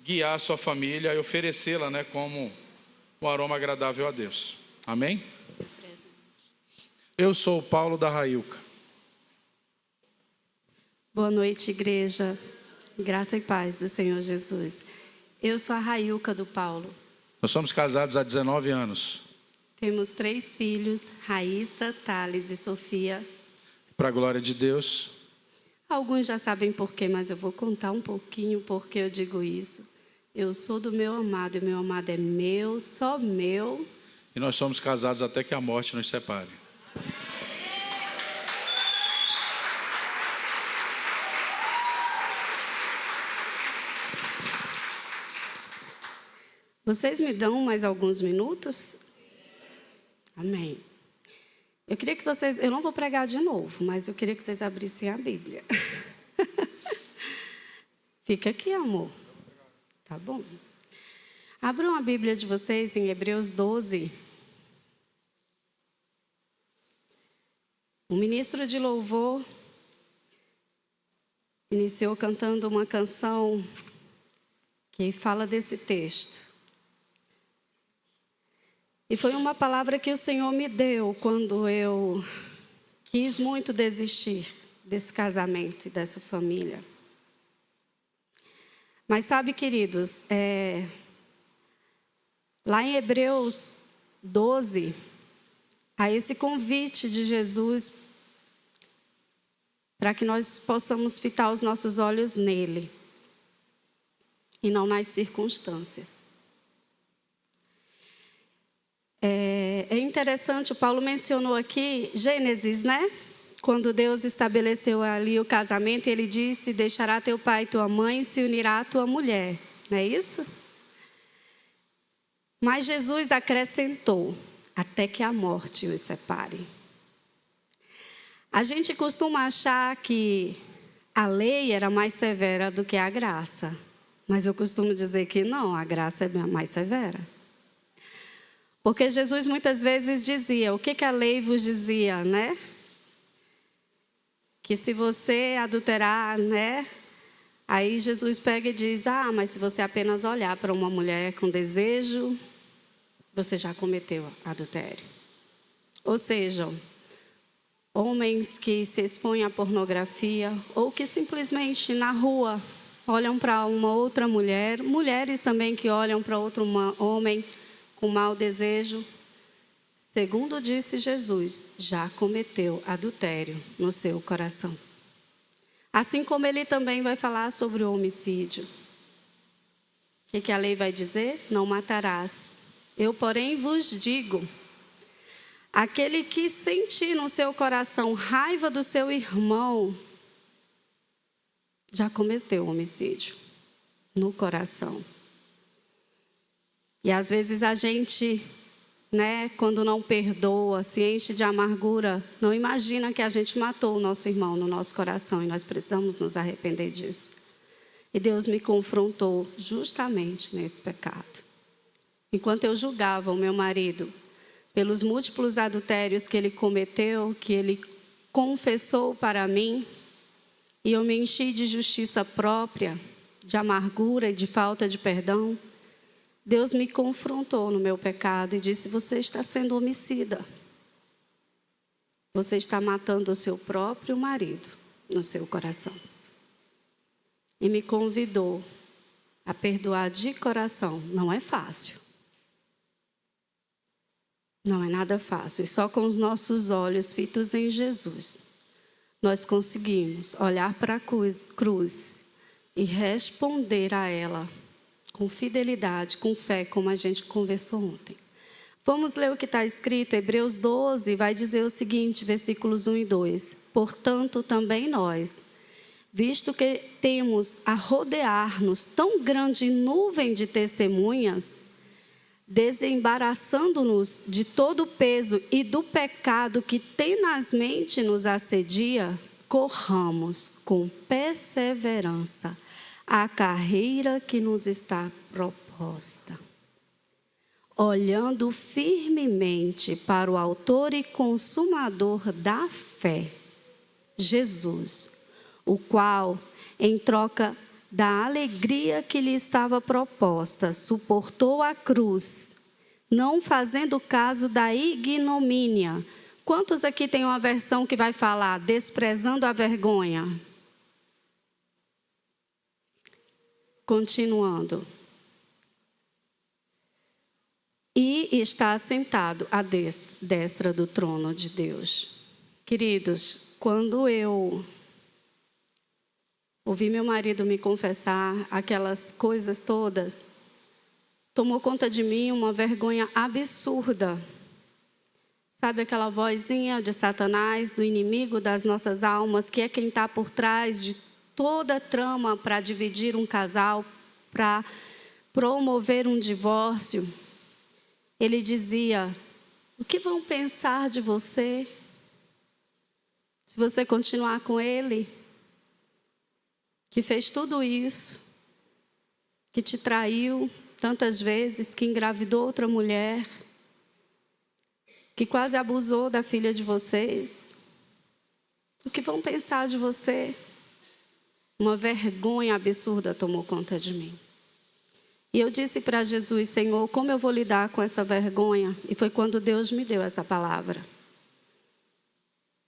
guiar a sua família e oferecê-la, como um aroma agradável a Deus. Amém? Eu sou o Paulo da Railca.
Boa noite, igreja. Graça e paz do Senhor Jesus. Eu sou a Railca do Paulo.
Nós somos casados há 19 anos.
Temos 3 filhos, Raíssa, Thales e Sofia.
Para a glória de Deus.
Alguns já sabem por quê, mas eu vou contar um pouquinho por que eu digo isso. Eu sou do meu amado, e meu amado é meu, só meu.
E nós somos casados até que a morte nos separe.
Vocês me dão mais alguns minutos? Amém. Eu queria que vocês... Eu não vou pregar de novo, mas eu queria que vocês abrissem a Bíblia. Fica aqui, amor. Tá bom. Abram a Bíblia de vocês em Hebreus 12. O ministro de louvor iniciou cantando uma canção que fala desse texto. E foi uma palavra que o Senhor me deu quando eu quis muito desistir desse casamento e dessa família. Mas sabe, queridos, lá em Hebreus 12, há esse convite de Jesus para que nós possamos fitar os nossos olhos nele e não nas circunstâncias. É interessante, o Paulo mencionou aqui Gênesis, né? Quando Deus estabeleceu ali o casamento, ele disse: deixará teu pai e tua mãe e se unirá à tua mulher. Não é isso? Mas Jesus acrescentou: até que a morte os separe. A gente costuma achar que a lei era mais severa do que a graça. Mas eu costumo dizer que não, a graça é mais severa. Porque Jesus muitas vezes dizia, o que a lei vos dizia, né? Que se você adulterar, né? Aí Jesus pega e diz, mas se você apenas olhar para uma mulher com desejo, você já cometeu adultério. Ou seja, homens que se expõem à pornografia ou que simplesmente na rua olham para uma outra mulher, mulheres também que olham para outro homem com mau desejo, segundo disse Jesus, já cometeu adultério no seu coração. Assim como ele também vai falar sobre o homicídio. O que a lei vai dizer? Não matarás. Eu, porém, vos digo, aquele que sentir no seu coração raiva do seu irmão, já cometeu homicídio no coração. E às vezes a gente, né, quando não perdoa, se enche de amargura, não imagina que a gente matou o nosso irmão no nosso coração e nós precisamos nos arrepender disso. E Deus me confrontou justamente nesse pecado. Enquanto eu julgava o meu marido pelos múltiplos adultérios que ele cometeu, que ele confessou para mim, e eu me enchi de justiça própria, de amargura e de falta de perdão, Deus me confrontou no meu pecado e disse, você está sendo homicida. Você está matando o seu próprio marido no seu coração. E me convidou a perdoar de coração. Não é fácil. Não é nada fácil. E só com os nossos olhos fitos em Jesus, nós conseguimos olhar para a cruz e responder a ela com fidelidade, com fé, como a gente conversou ontem. Vamos ler o que está escrito, Hebreus 12, vai dizer o seguinte, versículos 1 e 2. Portanto, também nós, visto que temos a rodear-nos tão grande nuvem de testemunhas, desembaraçando-nos de todo o peso e do pecado que tenazmente nos assedia, corramos com perseverança a carreira que nos está proposta, olhando firmemente para o autor e consumador da fé, Jesus, o qual, em troca da alegria que lhe estava proposta, suportou a cruz, não fazendo caso da ignomínia. Quantos aqui tem uma versão que vai falar, desprezando a vergonha? Continuando. E está assentado à destra do trono de Deus. Queridos, quando eu ouvi meu marido me confessar aquelas coisas todas, tomou conta de mim uma vergonha absurda. Sabe aquela vozinha de Satanás, do inimigo das nossas almas, que é quem está por trás de toda a trama para dividir um casal, para promover um divórcio, ele dizia: o que vão pensar de você se você continuar com ele, que fez tudo isso, que te traiu tantas vezes, que engravidou outra mulher, que quase abusou da filha de vocês? O que vão pensar de você? Uma vergonha absurda tomou conta de mim. E eu disse para Jesus: Senhor, como eu vou lidar com essa vergonha? E foi quando Deus me deu essa palavra.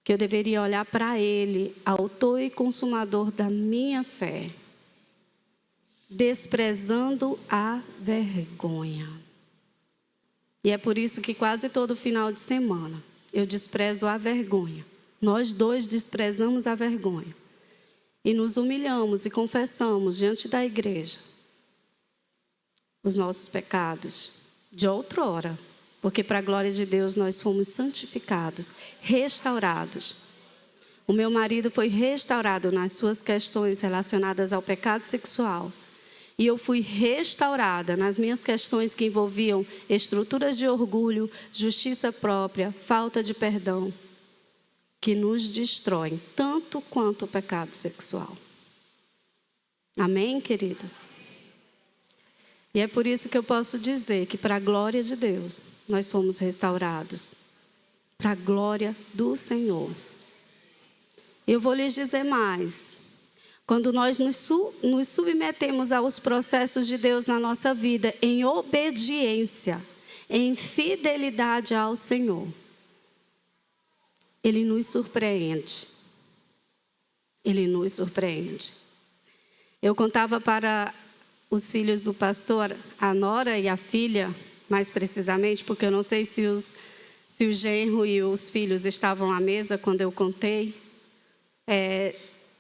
Que eu deveria olhar para Ele, autor e consumador da minha fé, desprezando a vergonha. E é por isso que quase todo final de semana eu desprezo a vergonha. Nós dois desprezamos a vergonha. E nos humilhamos e confessamos diante da igreja os nossos pecados de outrora, porque para a glória de Deus nós fomos santificados, restaurados. O meu marido foi restaurado nas suas questões relacionadas ao pecado sexual. E eu fui restaurada nas minhas questões que envolviam estruturas de orgulho, justiça própria, falta de perdão, que nos destroem tanto quanto o pecado sexual. Amém, queridos? E é por isso que eu posso dizer que, para a glória de Deus, nós fomos restaurados. Para a glória do Senhor. Eu vou lhes dizer mais. Quando nós nos submetemos aos processos de Deus na nossa vida, em obediência, em fidelidade ao Senhor, Ele nos surpreende. Ele nos surpreende. Eu contava para os filhos do pastor, a nora e a filha, mais precisamente, porque eu não sei se o genro e os filhos estavam à mesa quando eu contei,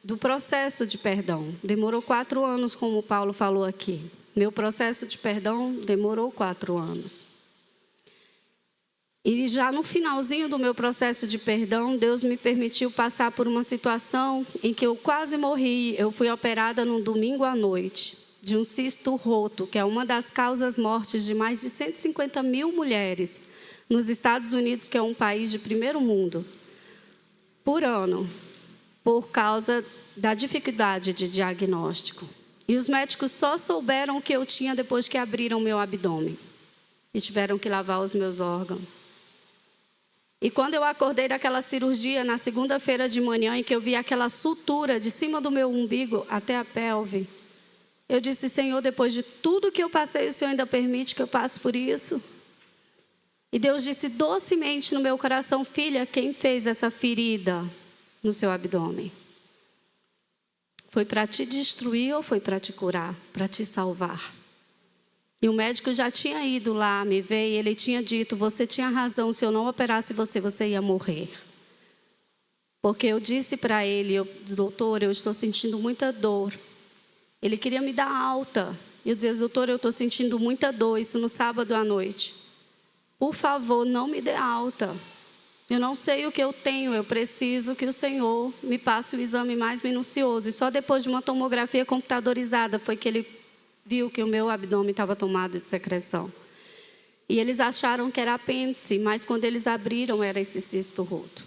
do processo de perdão. Demorou 4 anos, como o Paulo falou aqui. Meu processo de perdão demorou 4 anos. E já no finalzinho do meu processo de perdão, Deus me permitiu passar por uma situação em que eu quase morri. Eu fui operada num domingo à noite de um cisto roto, que é uma das causas mortes de mais de 150 mil mulheres nos Estados Unidos, que é um país de primeiro mundo, por ano, por causa da dificuldade de diagnóstico. E os médicos só souberam o que eu tinha depois que abriram meu abdômen e tiveram que lavar os meus órgãos. E quando eu acordei daquela cirurgia, na segunda-feira de manhã, em que eu vi aquela sutura de cima do meu umbigo até a pelve, eu disse: Senhor, depois de tudo que eu passei, o Senhor ainda permite que eu passe por isso? E Deus disse docemente no meu coração: filha, quem fez essa ferida no seu abdômen? Foi para te destruir ou foi para te curar? Para te salvar? E o médico já tinha ido lá me ver e ele tinha dito: você tinha razão, se eu não operasse você, você ia morrer. Porque eu disse para ele: doutor, eu estou sentindo muita dor. Ele queria me dar alta. Eu dizia: doutor, eu estou sentindo muita dor, isso no sábado à noite. Por favor, não me dê alta. Eu não sei o que eu tenho, eu preciso que o Senhor me passe o exame mais minucioso. E só depois de uma tomografia computadorizada foi que ele viu que o meu abdômen estava tomado de secreção. E eles acharam que era apêndice, mas quando eles abriram era esse cisto roto.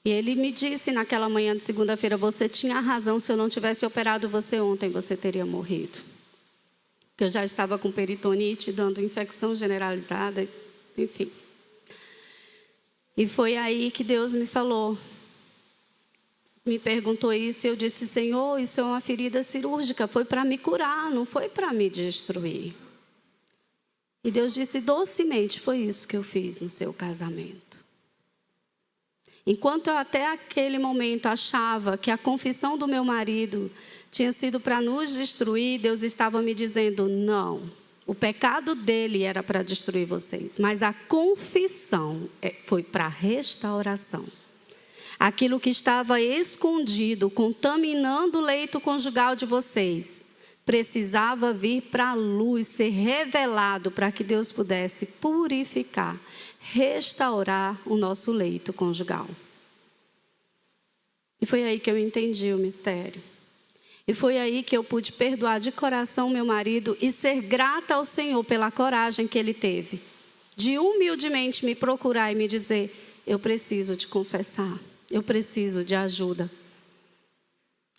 E ele me disse naquela manhã de segunda-feira: você tinha razão, se eu não tivesse operado você ontem, você teria morrido. Porque eu já estava com peritonite, dando infecção generalizada, enfim. E foi aí que Deus me falou, me perguntou isso, e eu disse: Senhor, isso é uma ferida cirúrgica, foi para me curar, não foi para me destruir. E Deus disse docemente: foi isso que eu fiz no seu casamento. Enquanto eu até aquele momento achava que a confissão do meu marido tinha sido para nos destruir, Deus estava me dizendo: não, o pecado dele era para destruir vocês, mas a confissão foi para restauração. Aquilo que estava escondido, contaminando o leito conjugal de vocês, precisava vir para a luz, ser revelado, para que Deus pudesse purificar, restaurar o nosso leito conjugal. E foi aí que eu entendi o mistério. E foi aí que eu pude perdoar de coração meu marido e ser grata ao Senhor pela coragem que ele teve de humildemente me procurar e me dizer: eu preciso te confessar, eu preciso de ajuda.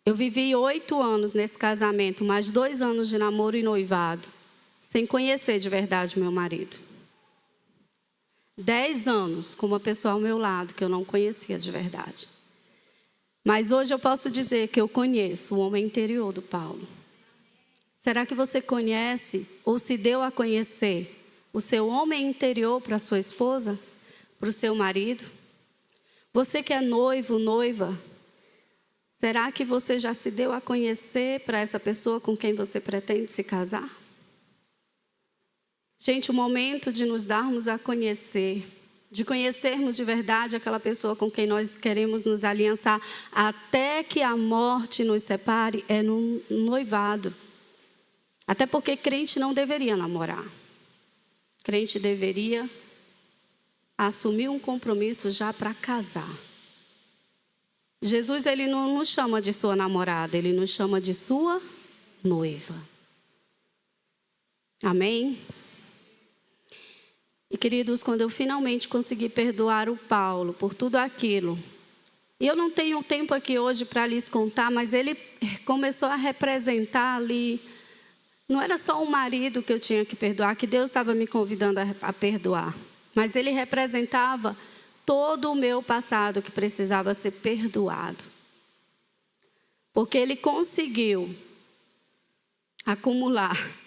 Eu vivi 8 anos nesse casamento, mais 2 anos de namoro e noivado, sem conhecer de verdade meu marido. 10 anos com uma pessoa ao meu lado que eu não conhecia de verdade. Mas hoje eu posso dizer que eu conheço o homem interior do Paulo. Será que você conhece ou se deu a conhecer o seu homem interior para a sua esposa, para o seu marido? Você que é noivo, noiva, será que você já se deu a conhecer para essa pessoa com quem você pretende se casar? Gente, o momento de nos darmos a conhecer, de conhecermos de verdade aquela pessoa com quem nós queremos nos aliançar, até que a morte nos separe, é no noivado. Até porque crente não deveria namorar. Crente deveria assumir um compromisso já para casar. Jesus, ele não nos chama de sua namorada, ele nos chama de sua noiva. Amém? E, queridos, quando eu finalmente consegui perdoar o Paulo por tudo aquilo, e eu não tenho tempo aqui hoje para lhes contar, mas ele começou a representar ali, não era só o marido que eu tinha que perdoar, que Deus estava me convidando a perdoar, mas ele representava todo o meu passado que precisava ser perdoado. Porque ele conseguiu acumular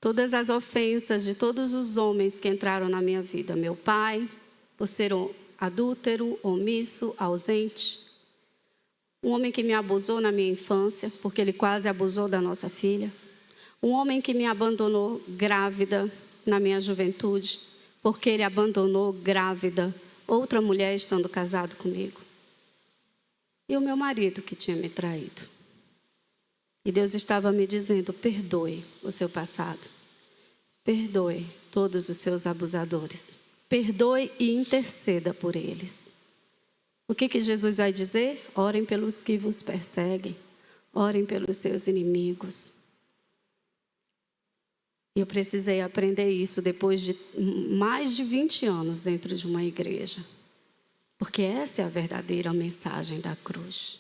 todas as ofensas de todos os homens que entraram na minha vida. Meu pai, por ser um adúltero, omisso, ausente. Um homem que me abusou na minha infância, porque ele quase abusou da nossa filha. Um homem que me abandonou grávida na minha juventude, porque ele abandonou grávida outra mulher estando casado comigo. E o meu marido que tinha me traído. E Deus estava me dizendo: perdoe o seu passado. Perdoe todos os seus abusadores. Perdoe e interceda por eles. O que Jesus vai dizer? Orem pelos que vos perseguem. Orem pelos seus inimigos. Eu precisei aprender isso depois de mais de 20 anos dentro de uma igreja. Porque essa é a verdadeira mensagem da cruz.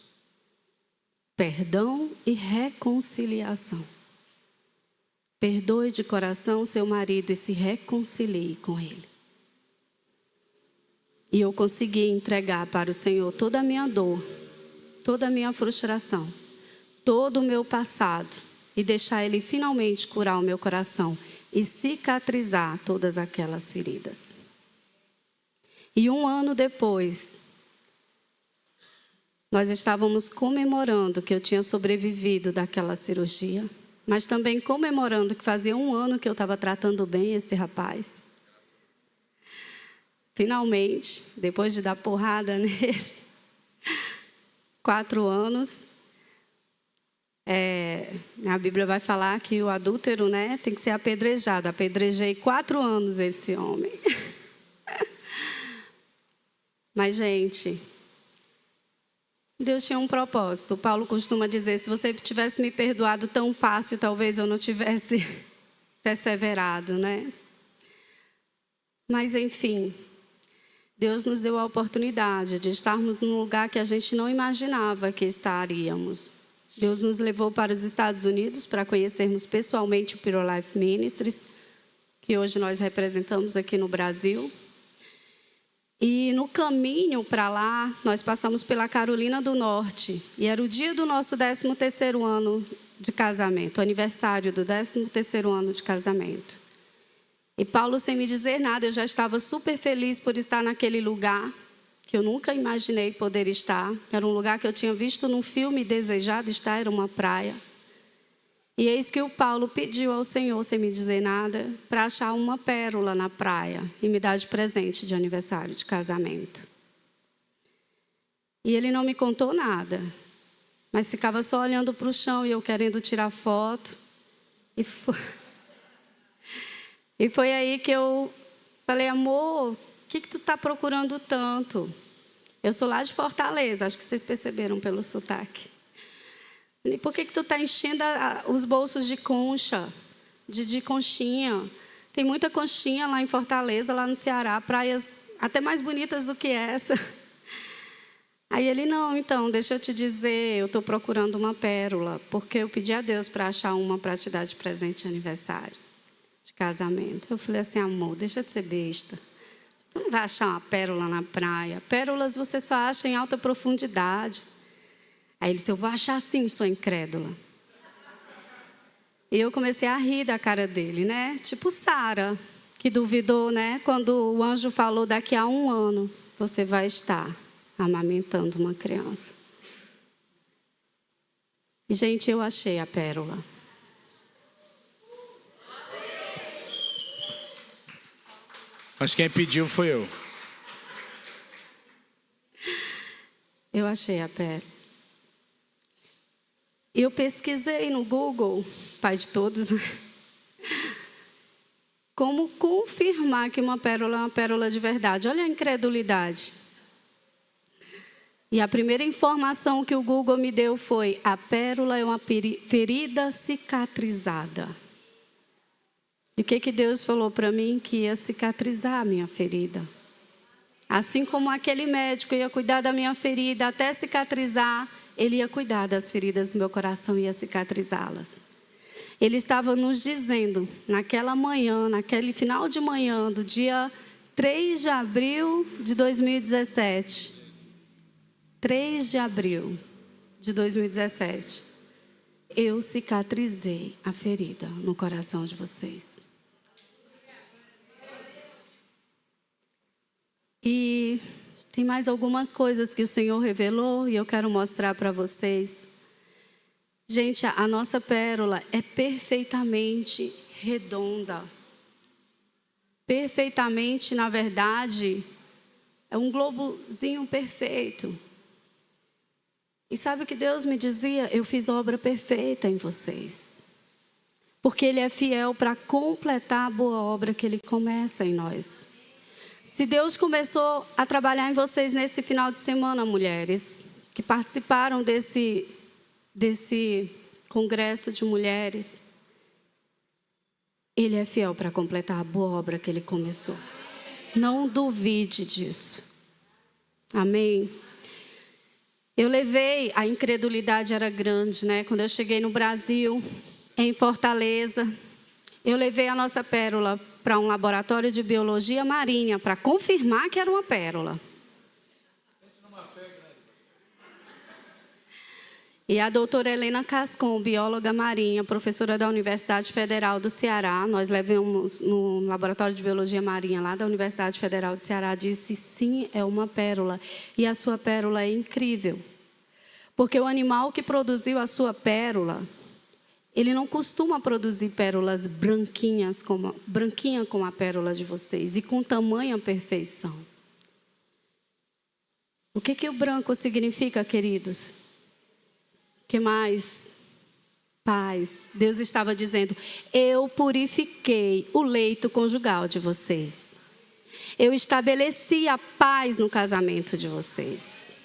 Perdão e reconciliação. Perdoe de coração o seu marido e se reconcilie com ele. E eu consegui entregar para o Senhor toda a minha dor, toda a minha frustração, todo o meu passado e deixar Ele finalmente curar o meu coração e cicatrizar todas aquelas feridas. E 1 ano depois, nós estávamos comemorando que eu tinha sobrevivido daquela cirurgia, mas também comemorando que fazia 1 ano que eu estava tratando bem esse rapaz. Finalmente, depois de dar porrada nele, 4 anos, a Bíblia vai falar que o adúltero, né, tem que ser apedrejado. Apedrejei 4 anos esse homem. Mas, gente, Deus tinha um propósito. Paulo costuma dizer: se você tivesse me perdoado tão fácil, talvez eu não tivesse perseverado, né? Mas, enfim, Deus nos deu a oportunidade de estarmos num lugar que a gente não imaginava que estaríamos. Deus nos levou para os Estados Unidos para conhecermos pessoalmente o Pure Life Ministries, que hoje nós representamos aqui no Brasil. E no caminho para lá, nós passamos pela Carolina do Norte. E era o dia do nosso 13º ano de casamento, o aniversário do 13º ano de casamento. E Paulo, sem me dizer nada, eu já estava super feliz por estar naquele lugar que eu nunca imaginei poder estar. Era um lugar que eu tinha visto num filme e desejado estar, era uma praia. E eis que o Paulo pediu ao Senhor, sem me dizer nada, para achar uma pérola na praia e me dar de presente de aniversário de casamento. E ele não me contou nada, mas ficava só olhando para o chão e eu querendo tirar foto. E foi aí que eu falei: amor, o que tu está procurando tanto? Eu sou lá de Fortaleza, acho que vocês perceberam pelo sotaque. E por que tu está enchendo os bolsos de concha, de conchinha? Tem muita conchinha lá em Fortaleza, lá no Ceará, praias até mais bonitas do que essa. Aí ele, não, então, deixa eu te dizer, eu estou procurando uma pérola, porque eu pedi a Deus para achar uma para te dar de presente de aniversário, de casamento. Eu falei assim, amor, deixa de ser besta. Tu não vai achar uma pérola na praia. Pérolas você só acha em alta profundidade. Aí ele disse, eu vou achar sim, sou incrédula. E eu comecei a rir da cara dele, né? Tipo Sara, que duvidou, né? Quando o anjo falou, daqui a 1 ano, você vai estar amamentando uma criança. E, gente, eu achei a pérola.
Mas quem pediu foi eu.
Eu achei a pérola. Eu pesquisei no Google, pai de todos, né? Como confirmar que uma pérola é uma pérola de verdade. Olha a incredulidade. E a primeira informação que o Google me deu foi: a pérola é uma ferida cicatrizada. E o que Deus falou para mim? Que ia cicatrizar a minha ferida. Assim como aquele médico ia cuidar da minha ferida até cicatrizar, ele ia cuidar das feridas do meu coração e ia cicatrizá-las. Ele estava nos dizendo, naquela manhã, naquele final de manhã do dia 3 de abril de 2017. 3 de abril de 2017. Eu cicatrizei a ferida no coração de vocês. E tem mais algumas coisas que o Senhor revelou e eu quero mostrar para vocês. Gente, a nossa pérola é perfeitamente redonda. Perfeitamente, na verdade, é um globozinho perfeito. E sabe o que Deus me dizia? Eu fiz obra perfeita em vocês. Porque Ele é fiel para completar a boa obra que Ele começa em nós. Se Deus começou a trabalhar em vocês nesse final de semana, mulheres, que participaram desse congresso de mulheres, Ele é fiel para completar a boa obra que Ele começou. Não duvide disso. Amém? Eu levei, a incredulidade era grande, né? Quando eu cheguei no Brasil, em Fortaleza, eu levei a nossa pérola para um laboratório de biologia marinha, para confirmar que era uma pérola. E a doutora Helena Cascon, bióloga marinha, professora da Universidade Federal do Ceará, nós levamos no laboratório de biologia marinha lá da Universidade Federal do Ceará, disse, sim, é uma pérola. E a sua pérola é incrível. Porque o animal que produziu a sua pérola, ele não costuma produzir pérolas branquinha como a pérola de vocês, e com tamanha perfeição. O que o branco significa, queridos? Que mais? Paz. Deus estava dizendo, eu purifiquei o leito conjugal de vocês. Eu estabeleci a paz no casamento de vocês.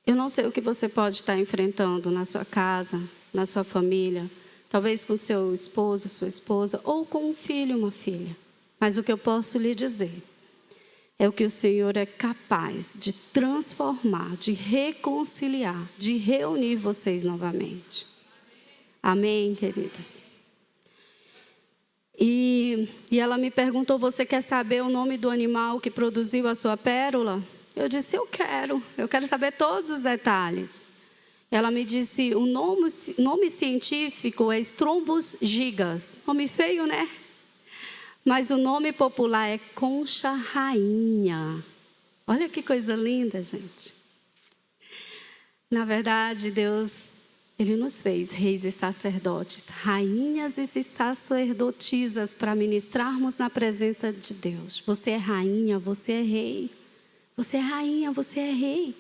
Eu não sei o que você pode estar enfrentando na sua casa, na sua família, talvez com seu esposo, sua esposa, ou com um filho, uma filha. Mas o que eu posso lhe dizer é o que o Senhor é capaz de transformar, de reconciliar, de reunir vocês novamente. Amém, queridos? E ela me perguntou, você quer saber o nome do animal que produziu a sua pérola? Eu disse, eu quero saber todos os detalhes. Ela me disse, o nome científico é Strombus gigas. Nome feio, né? Mas o nome popular é concha rainha. Olha que coisa linda, gente. Na verdade, Deus, Ele nos fez reis e sacerdotes, rainhas e sacerdotisas para ministrarmos na presença de Deus. Você é rainha, você é rei. Você é rainha, você é rei.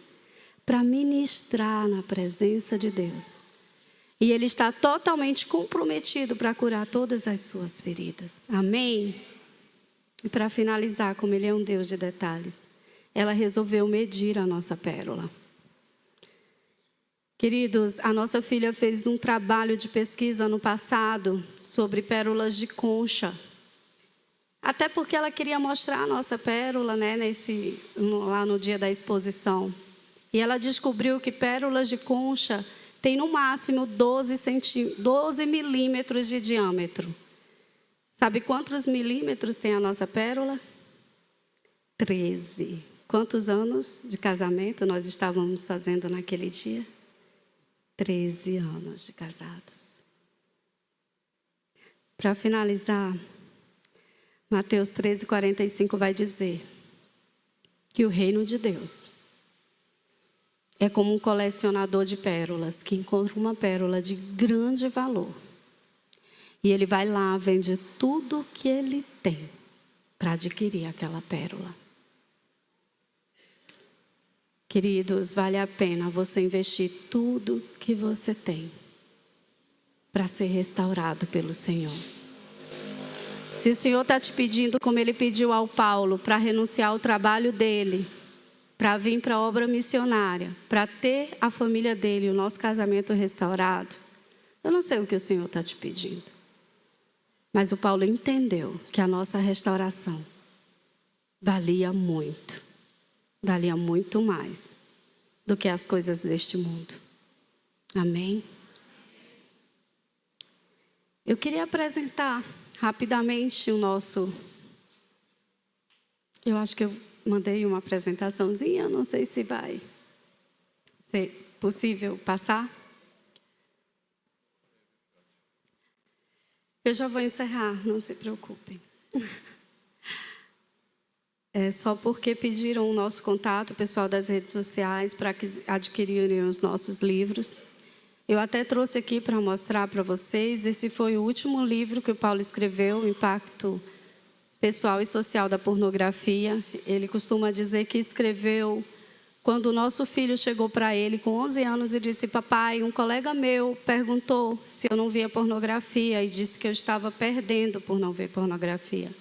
Para ministrar na presença de Deus. E Ele está totalmente comprometido para curar todas as suas feridas. Amém? E para finalizar, como Ele é um Deus de detalhes, ela resolveu medir a nossa pérola. Queridos, a nossa filha fez um trabalho de pesquisa no passado sobre pérolas de concha. Até porque ela queria mostrar a nossa pérola, né, lá no dia da exposição. E ela descobriu que pérolas de concha têm no máximo 12 milímetros de diâmetro. Sabe quantos milímetros tem a nossa pérola? 13. Quantos anos de casamento nós estávamos fazendo naquele dia? 13 anos de casados. Para finalizar, Mateus 13:45 vai dizer que o reino de Deus é como um colecionador de pérolas que encontra uma pérola de grande valor. E ele vai lá, vende tudo o que ele tem para adquirir aquela pérola. Queridos, vale a pena você investir tudo que você tem para ser restaurado pelo Senhor. Se o Senhor está te pedindo, como Ele pediu ao Paulo, para renunciar ao trabalho dele, para vir para a obra missionária, para ter a família dele, o nosso casamento restaurado, eu não sei o que o Senhor está te pedindo. Mas o Paulo entendeu que a nossa restauração valia muito mais do que as coisas deste mundo. Amém? Eu queria apresentar rapidamente o nosso... Eu acho que eu mandei uma apresentaçãozinha, não sei se vai ser possível passar. Eu já vou encerrar, não se preocupem. É só porque pediram o nosso contato, o pessoal das redes sociais, para adquirirem os nossos livros. Eu até trouxe aqui para mostrar para vocês. Esse foi o último livro que o Paulo escreveu, o Impacto Pessoal e Social da Pornografia. Ele costuma dizer que escreveu quando o nosso filho chegou para ele com 11 anos e disse: papai, um colega meu perguntou se eu não via pornografia e disse que eu estava perdendo por não ver pornografia.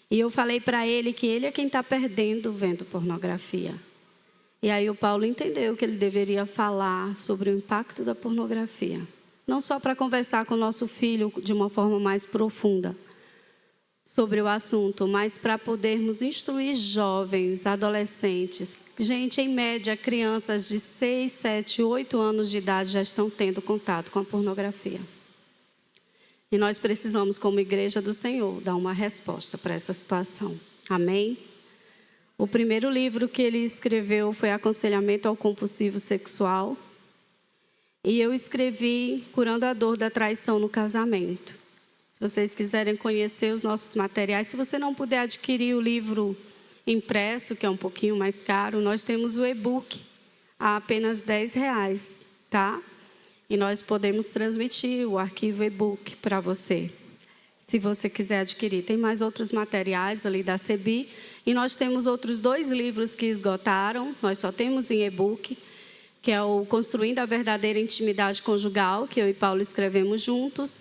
E eu falei para ele que ele é quem está perdendo vendo pornografia. E aí o Paulo entendeu que ele deveria falar sobre o impacto da pornografia. Não só para conversar com o nosso filho de uma forma mais profunda sobre o assunto, mas para podermos instruir jovens, adolescentes. Gente, em média, crianças de 6, 7, 8 anos de idade já estão tendo contato com a pornografia. E nós precisamos, como igreja do Senhor, dar uma resposta para essa situação. Amém? O primeiro livro que ele escreveu foi Aconselhamento ao Compulsivo Sexual. E eu escrevi Curando a Dor da Traição no Casamento. Se vocês quiserem conhecer os nossos materiais, se você não puder adquirir o livro impresso, que é um pouquinho mais caro, nós temos o e-book a apenas R$10, tá? E nós podemos transmitir o arquivo e-book para você, se você quiser adquirir. Tem mais outros materiais ali da CEBI. E nós temos outros 2 livros que esgotaram. Nós só temos em e-book, que é o Construindo a Verdadeira Intimidade Conjugal, que eu e Paulo escrevemos juntos.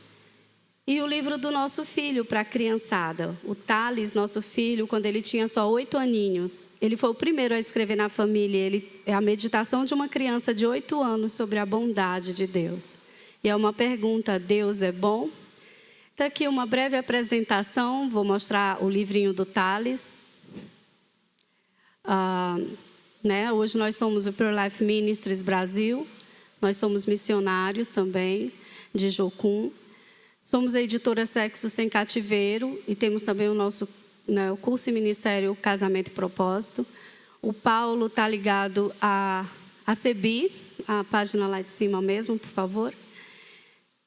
E o livro do nosso filho para a criançada. O Thales, nosso filho, quando ele tinha só 8 aninhos. Ele foi o primeiro a escrever na família. É a meditação de uma criança de 8 anos sobre a bondade de Deus. E é uma pergunta: Deus é bom? Está aqui uma breve apresentação. Vou mostrar o livrinho do Thales. Hoje nós somos o Pure Life Ministries Brasil. Nós somos missionários também, de Jocum. Somos a editora Sexo Sem Cativeiro e temos também o nosso o curso e ministério Casamento e Propósito. O Paulo está ligado à CEBI, a página lá de cima mesmo, por favor,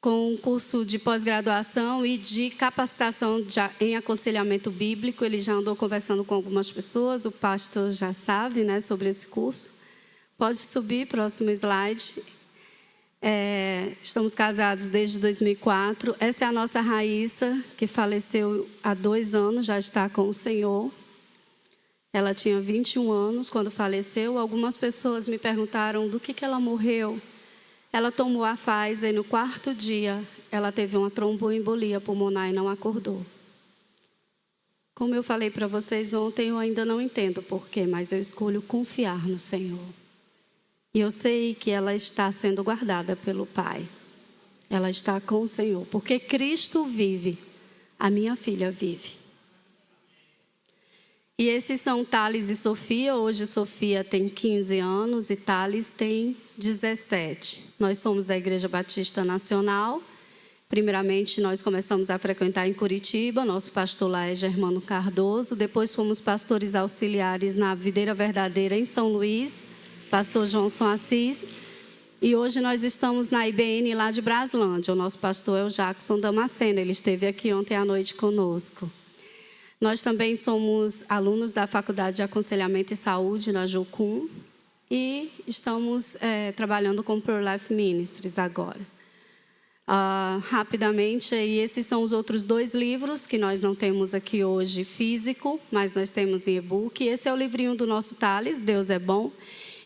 com um curso de pós-graduação e de capacitação em aconselhamento bíblico. Ele já andou conversando com algumas pessoas, o pastor já sabe, sobre esse curso. Pode subir, próximo slide. Estamos casados desde 2004. Essa é a nossa Raíssa, que faleceu há 2 anos, já está com o Senhor. Ela tinha 21 anos quando faleceu. Algumas pessoas me perguntaram do que ela morreu. Ela tomou a Pfizer e no 4º dia ela teve uma tromboembolia pulmonar e não acordou. Como eu falei para vocês ontem, eu ainda não entendo por quê, mas eu escolho confiar no Senhor. E eu sei que ela está sendo guardada pelo Pai. Ela está com o Senhor. Porque Cristo vive, a minha filha vive. E esses são Thales e Sofia. Hoje Sofia tem 15 anos e Thales tem 17. Nós somos da Igreja Batista Nacional. Primeiramente, nós começamos a frequentar em Curitiba. Nosso pastor lá é Germano Cardoso. Depois fomos pastores auxiliares na Videira Verdadeira, em São Luís. Pastor Johnson Assis. E hoje nós estamos na IBN lá de Braslândia. O nosso pastor é o Jackson Damasceno. Ele esteve aqui ontem à noite conosco. Nós também somos alunos da Faculdade de Aconselhamento e Saúde, na Jucum. E estamos trabalhando com Pro Life Ministries agora. Rapidamente, e esses são os outros 2 livros que nós não temos aqui hoje físico, mas nós temos em e-book. Esse é o livrinho do nosso Thales, Deus é Bom.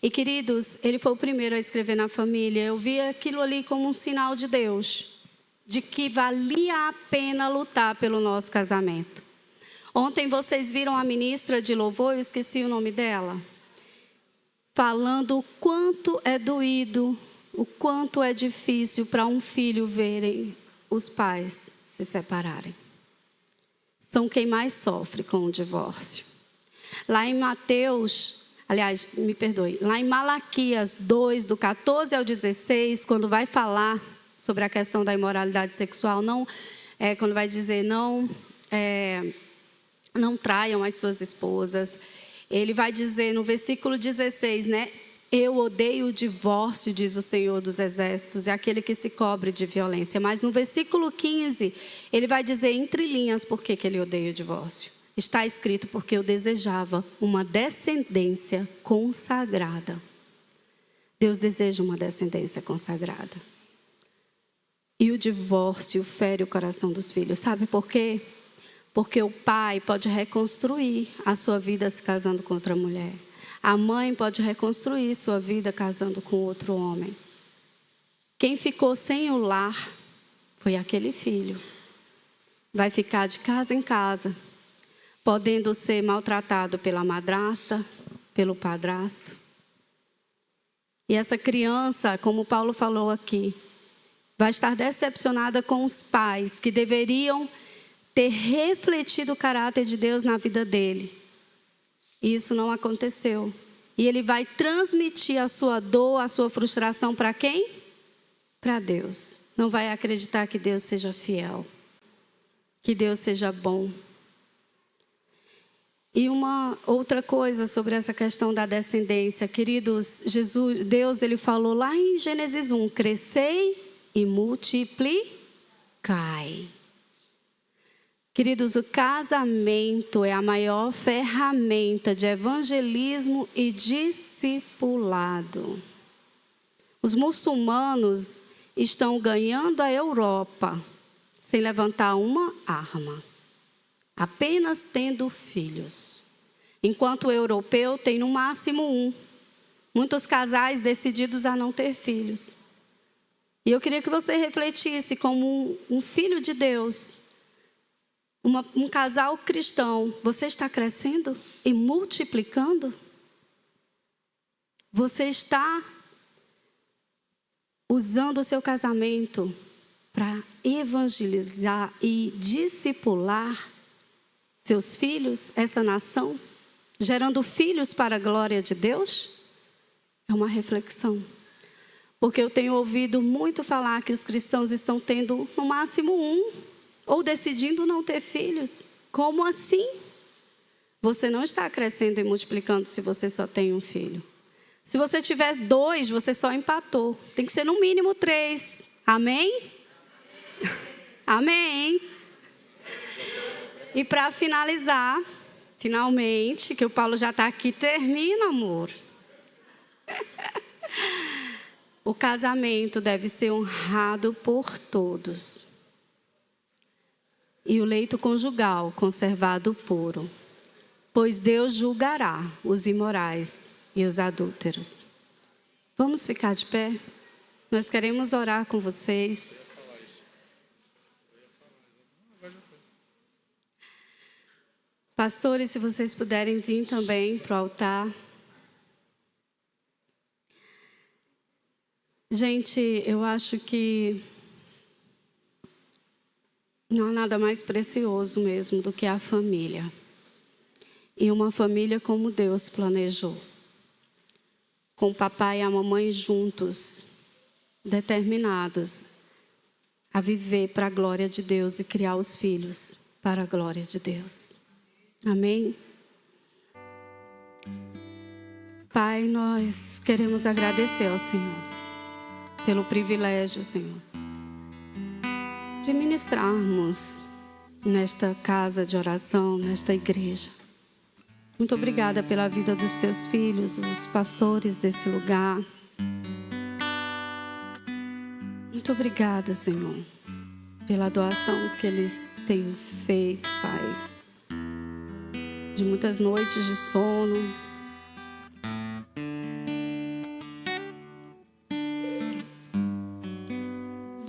E, queridos, ele foi o primeiro a escrever na família. Eu vi aquilo ali como um sinal de Deus, de que valia a pena lutar pelo nosso casamento. Ontem vocês viram a ministra de louvor, eu esqueci o nome dela, falando o quanto é doído, o quanto é difícil para um filho verem os pais se separarem. São quem mais sofre com o divórcio. Lá em Mateus... Aliás, me perdoe, lá em Malaquias 2, do 14 ao 16, quando vai falar sobre a questão da imoralidade sexual, quando vai dizer não traiam as suas esposas, ele vai dizer no versículo 16, né? Eu odeio o divórcio, diz o Senhor dos Exércitos, é aquele que se cobre de violência. Mas no versículo 15, ele vai dizer entre linhas por que ele odeia o divórcio. Está escrito, porque eu desejava uma descendência consagrada. Deus deseja uma descendência consagrada. E o divórcio fere o coração dos filhos. Sabe por quê? Porque o pai pode reconstruir a sua vida se casando com outra mulher. A mãe pode reconstruir sua vida casando com outro homem. Quem ficou sem o lar foi aquele filho. Vai ficar de casa em casa, podendo ser maltratado pela madrasta, pelo padrasto. E essa criança, como Paulo falou aqui, vai estar decepcionada com os pais que deveriam ter refletido o caráter de Deus na vida dele. E isso não aconteceu. E ele vai transmitir a sua dor, a sua frustração para quem? Para Deus. Não vai acreditar que Deus seja fiel, que Deus seja bom. E uma outra coisa sobre essa questão da descendência, queridos, Deus ele falou lá em Gênesis 1, crescei e multiplicai. Queridos, o casamento é a maior ferramenta de evangelismo e discipulado. Os muçulmanos estão ganhando a Europa sem levantar uma arma, apenas tendo filhos. Enquanto o europeu tem no máximo um. Muitos casais decididos a não ter filhos. E eu queria que você refletisse como um filho de Deus, um casal cristão. Você está crescendo e multiplicando? Você está usando o seu casamento para evangelizar e discipular seus filhos, essa nação, gerando filhos para a glória de Deus? É uma reflexão. Porque eu tenho ouvido muito falar que os cristãos estão tendo no máximo um, ou decidindo não ter filhos. Como assim? Você não está crescendo e multiplicando se você só tem um filho. Se você tiver 2, você só empatou. Tem que ser no mínimo 3. Amém? Amém. E para finalizar, finalmente, que o Paulo já está aqui, termina, amor. O casamento deve ser honrado por todos. E o leito conjugal conservado puro. Pois Deus julgará os imorais e os adúlteros. Vamos ficar de pé? Nós queremos orar com vocês. Pastores, se vocês puderem vir também para o altar. Gente, eu acho que não há nada mais precioso mesmo do que a família. E uma família como Deus planejou. Com o papai e a mamãe juntos, determinados a viver para a glória de Deus e criar os filhos para a glória de Deus. Amém? Pai, nós queremos agradecer ao Senhor pelo privilégio, Senhor, de ministrarmos nesta casa de oração, nesta igreja. Muito obrigada pela vida dos teus filhos, os pastores desse lugar. Muito obrigada, Senhor, pela doação que eles têm feito, Pai. De muitas noites de sono.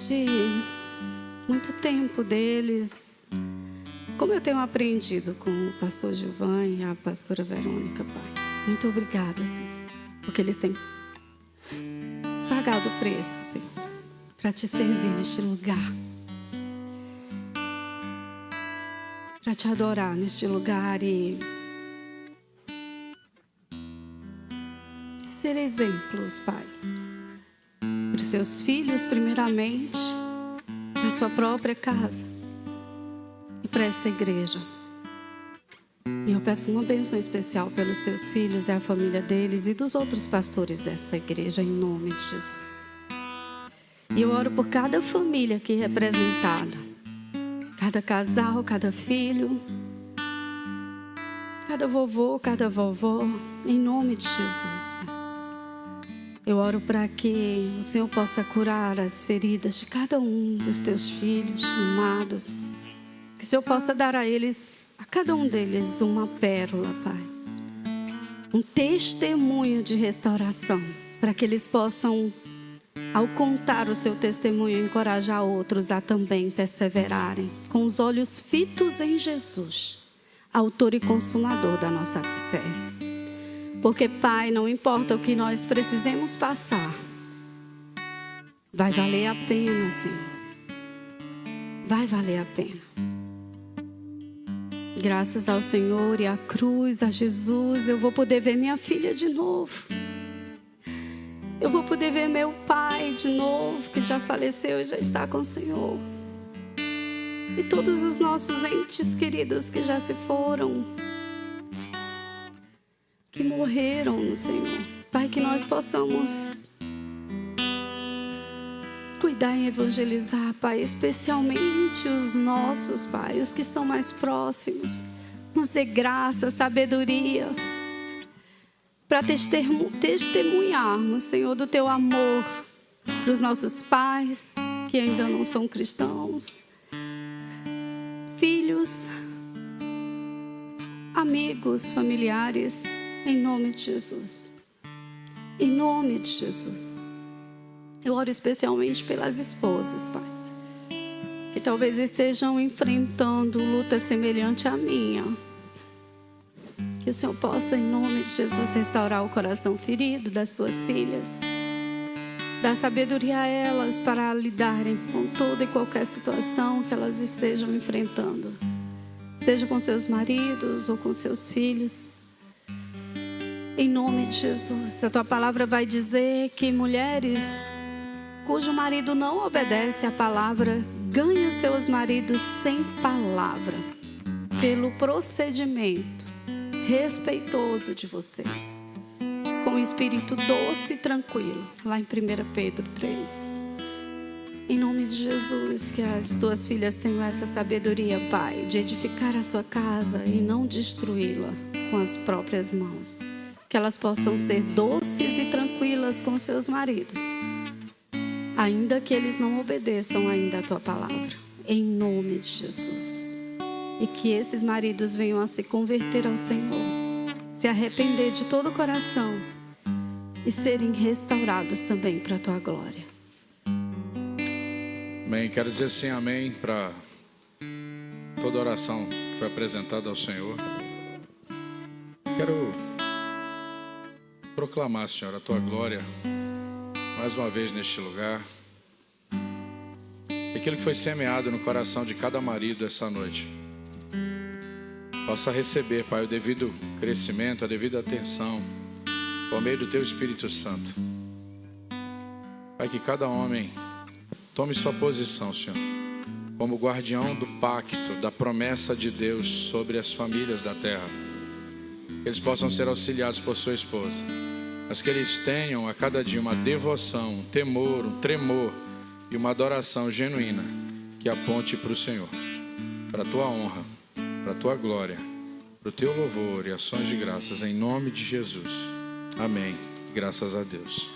De muito tempo deles. Como eu tenho aprendido com o pastor Gilvan e a pastora Verônica, Pai. Muito obrigada, Senhor, porque eles têm pagado o preço, Senhor, para te servir neste lugar. Para te adorar neste lugar e ser exemplos, Pai, para os seus filhos, primeiramente, na sua própria casa e para esta igreja. E eu peço uma bênção especial pelos teus filhos e a família deles e dos outros pastores desta igreja, em nome de Jesus. E eu oro por cada família aqui representada, cada casal, cada filho, cada vovô, cada vovó, em nome de Jesus, Pai. Eu oro para que o Senhor possa curar as feridas de cada um dos teus filhos amados. Que o Senhor possa dar a eles, a cada um deles, uma pérola, Pai. Um testemunho de restauração, para que eles possam, ao contar o seu testemunho, encorajar outros a também perseverarem, com os olhos fitos em Jesus, autor e consumador da nossa fé. Porque, Pai, não importa o que nós precisemos passar, vai valer a pena, Senhor. Vai valer a pena. Graças ao Senhor e à cruz, a Jesus, eu vou poder ver minha filha de novo. Eu vou poder ver meu pai de novo, que já faleceu e já está com o Senhor. E todos os nossos entes queridos que já se foram, que morreram no Senhor. Pai, que nós possamos cuidar e evangelizar, Pai, especialmente os nossos, Pai, os que são mais próximos. Nos dê graça, sabedoria, para testemunharmos, Senhor, do Teu amor para os nossos pais, que ainda não são cristãos, filhos, amigos, familiares, em nome de Jesus. Em nome de Jesus. Eu oro especialmente pelas esposas, Pai, que talvez estejam enfrentando luta semelhante à minha. Que o Senhor possa, em nome de Jesus, restaurar o coração ferido das tuas filhas. Dar sabedoria a elas para lidarem com toda e qualquer situação que elas estejam enfrentando. Seja com seus maridos ou com seus filhos. Em nome de Jesus. A tua palavra vai dizer que mulheres cujo marido não obedece à palavra ganham seus maridos sem palavra, pelo procedimento respeitoso de vocês, com o espírito doce e tranquilo, lá em 1 Pedro 3. Em nome de Jesus, que as tuas filhas tenham essa sabedoria, Pai, de edificar a sua casa e não destruí-la com as próprias mãos. Que elas possam ser doces e tranquilas com seus maridos, ainda que eles não obedeçam ainda a tua palavra, em nome de Jesus. E que esses maridos venham a se converter ao Senhor, se arrepender de todo o coração e serem restaurados também para a tua glória.
Amém. Quero dizer sim, amém, para toda oração que foi apresentada ao Senhor. Quero proclamar, Senhor, a tua glória mais uma vez neste lugar. Aquilo que foi semeado no coração de cada marido essa noite possa receber, Pai, o devido crescimento, a devida atenção, por meio do Teu Espírito Santo. Pai, que cada homem tome sua posição, Senhor, como guardião do pacto, da promessa de Deus sobre as famílias da terra. Que eles possam ser auxiliados por sua esposa, mas que eles tenham a cada dia uma devoção, um temor, um tremor e uma adoração genuína que aponte para o Senhor, para a Tua honra, para a Tua glória, para o Teu louvor e ações de graças, em nome de Jesus. Amém. Graças a Deus.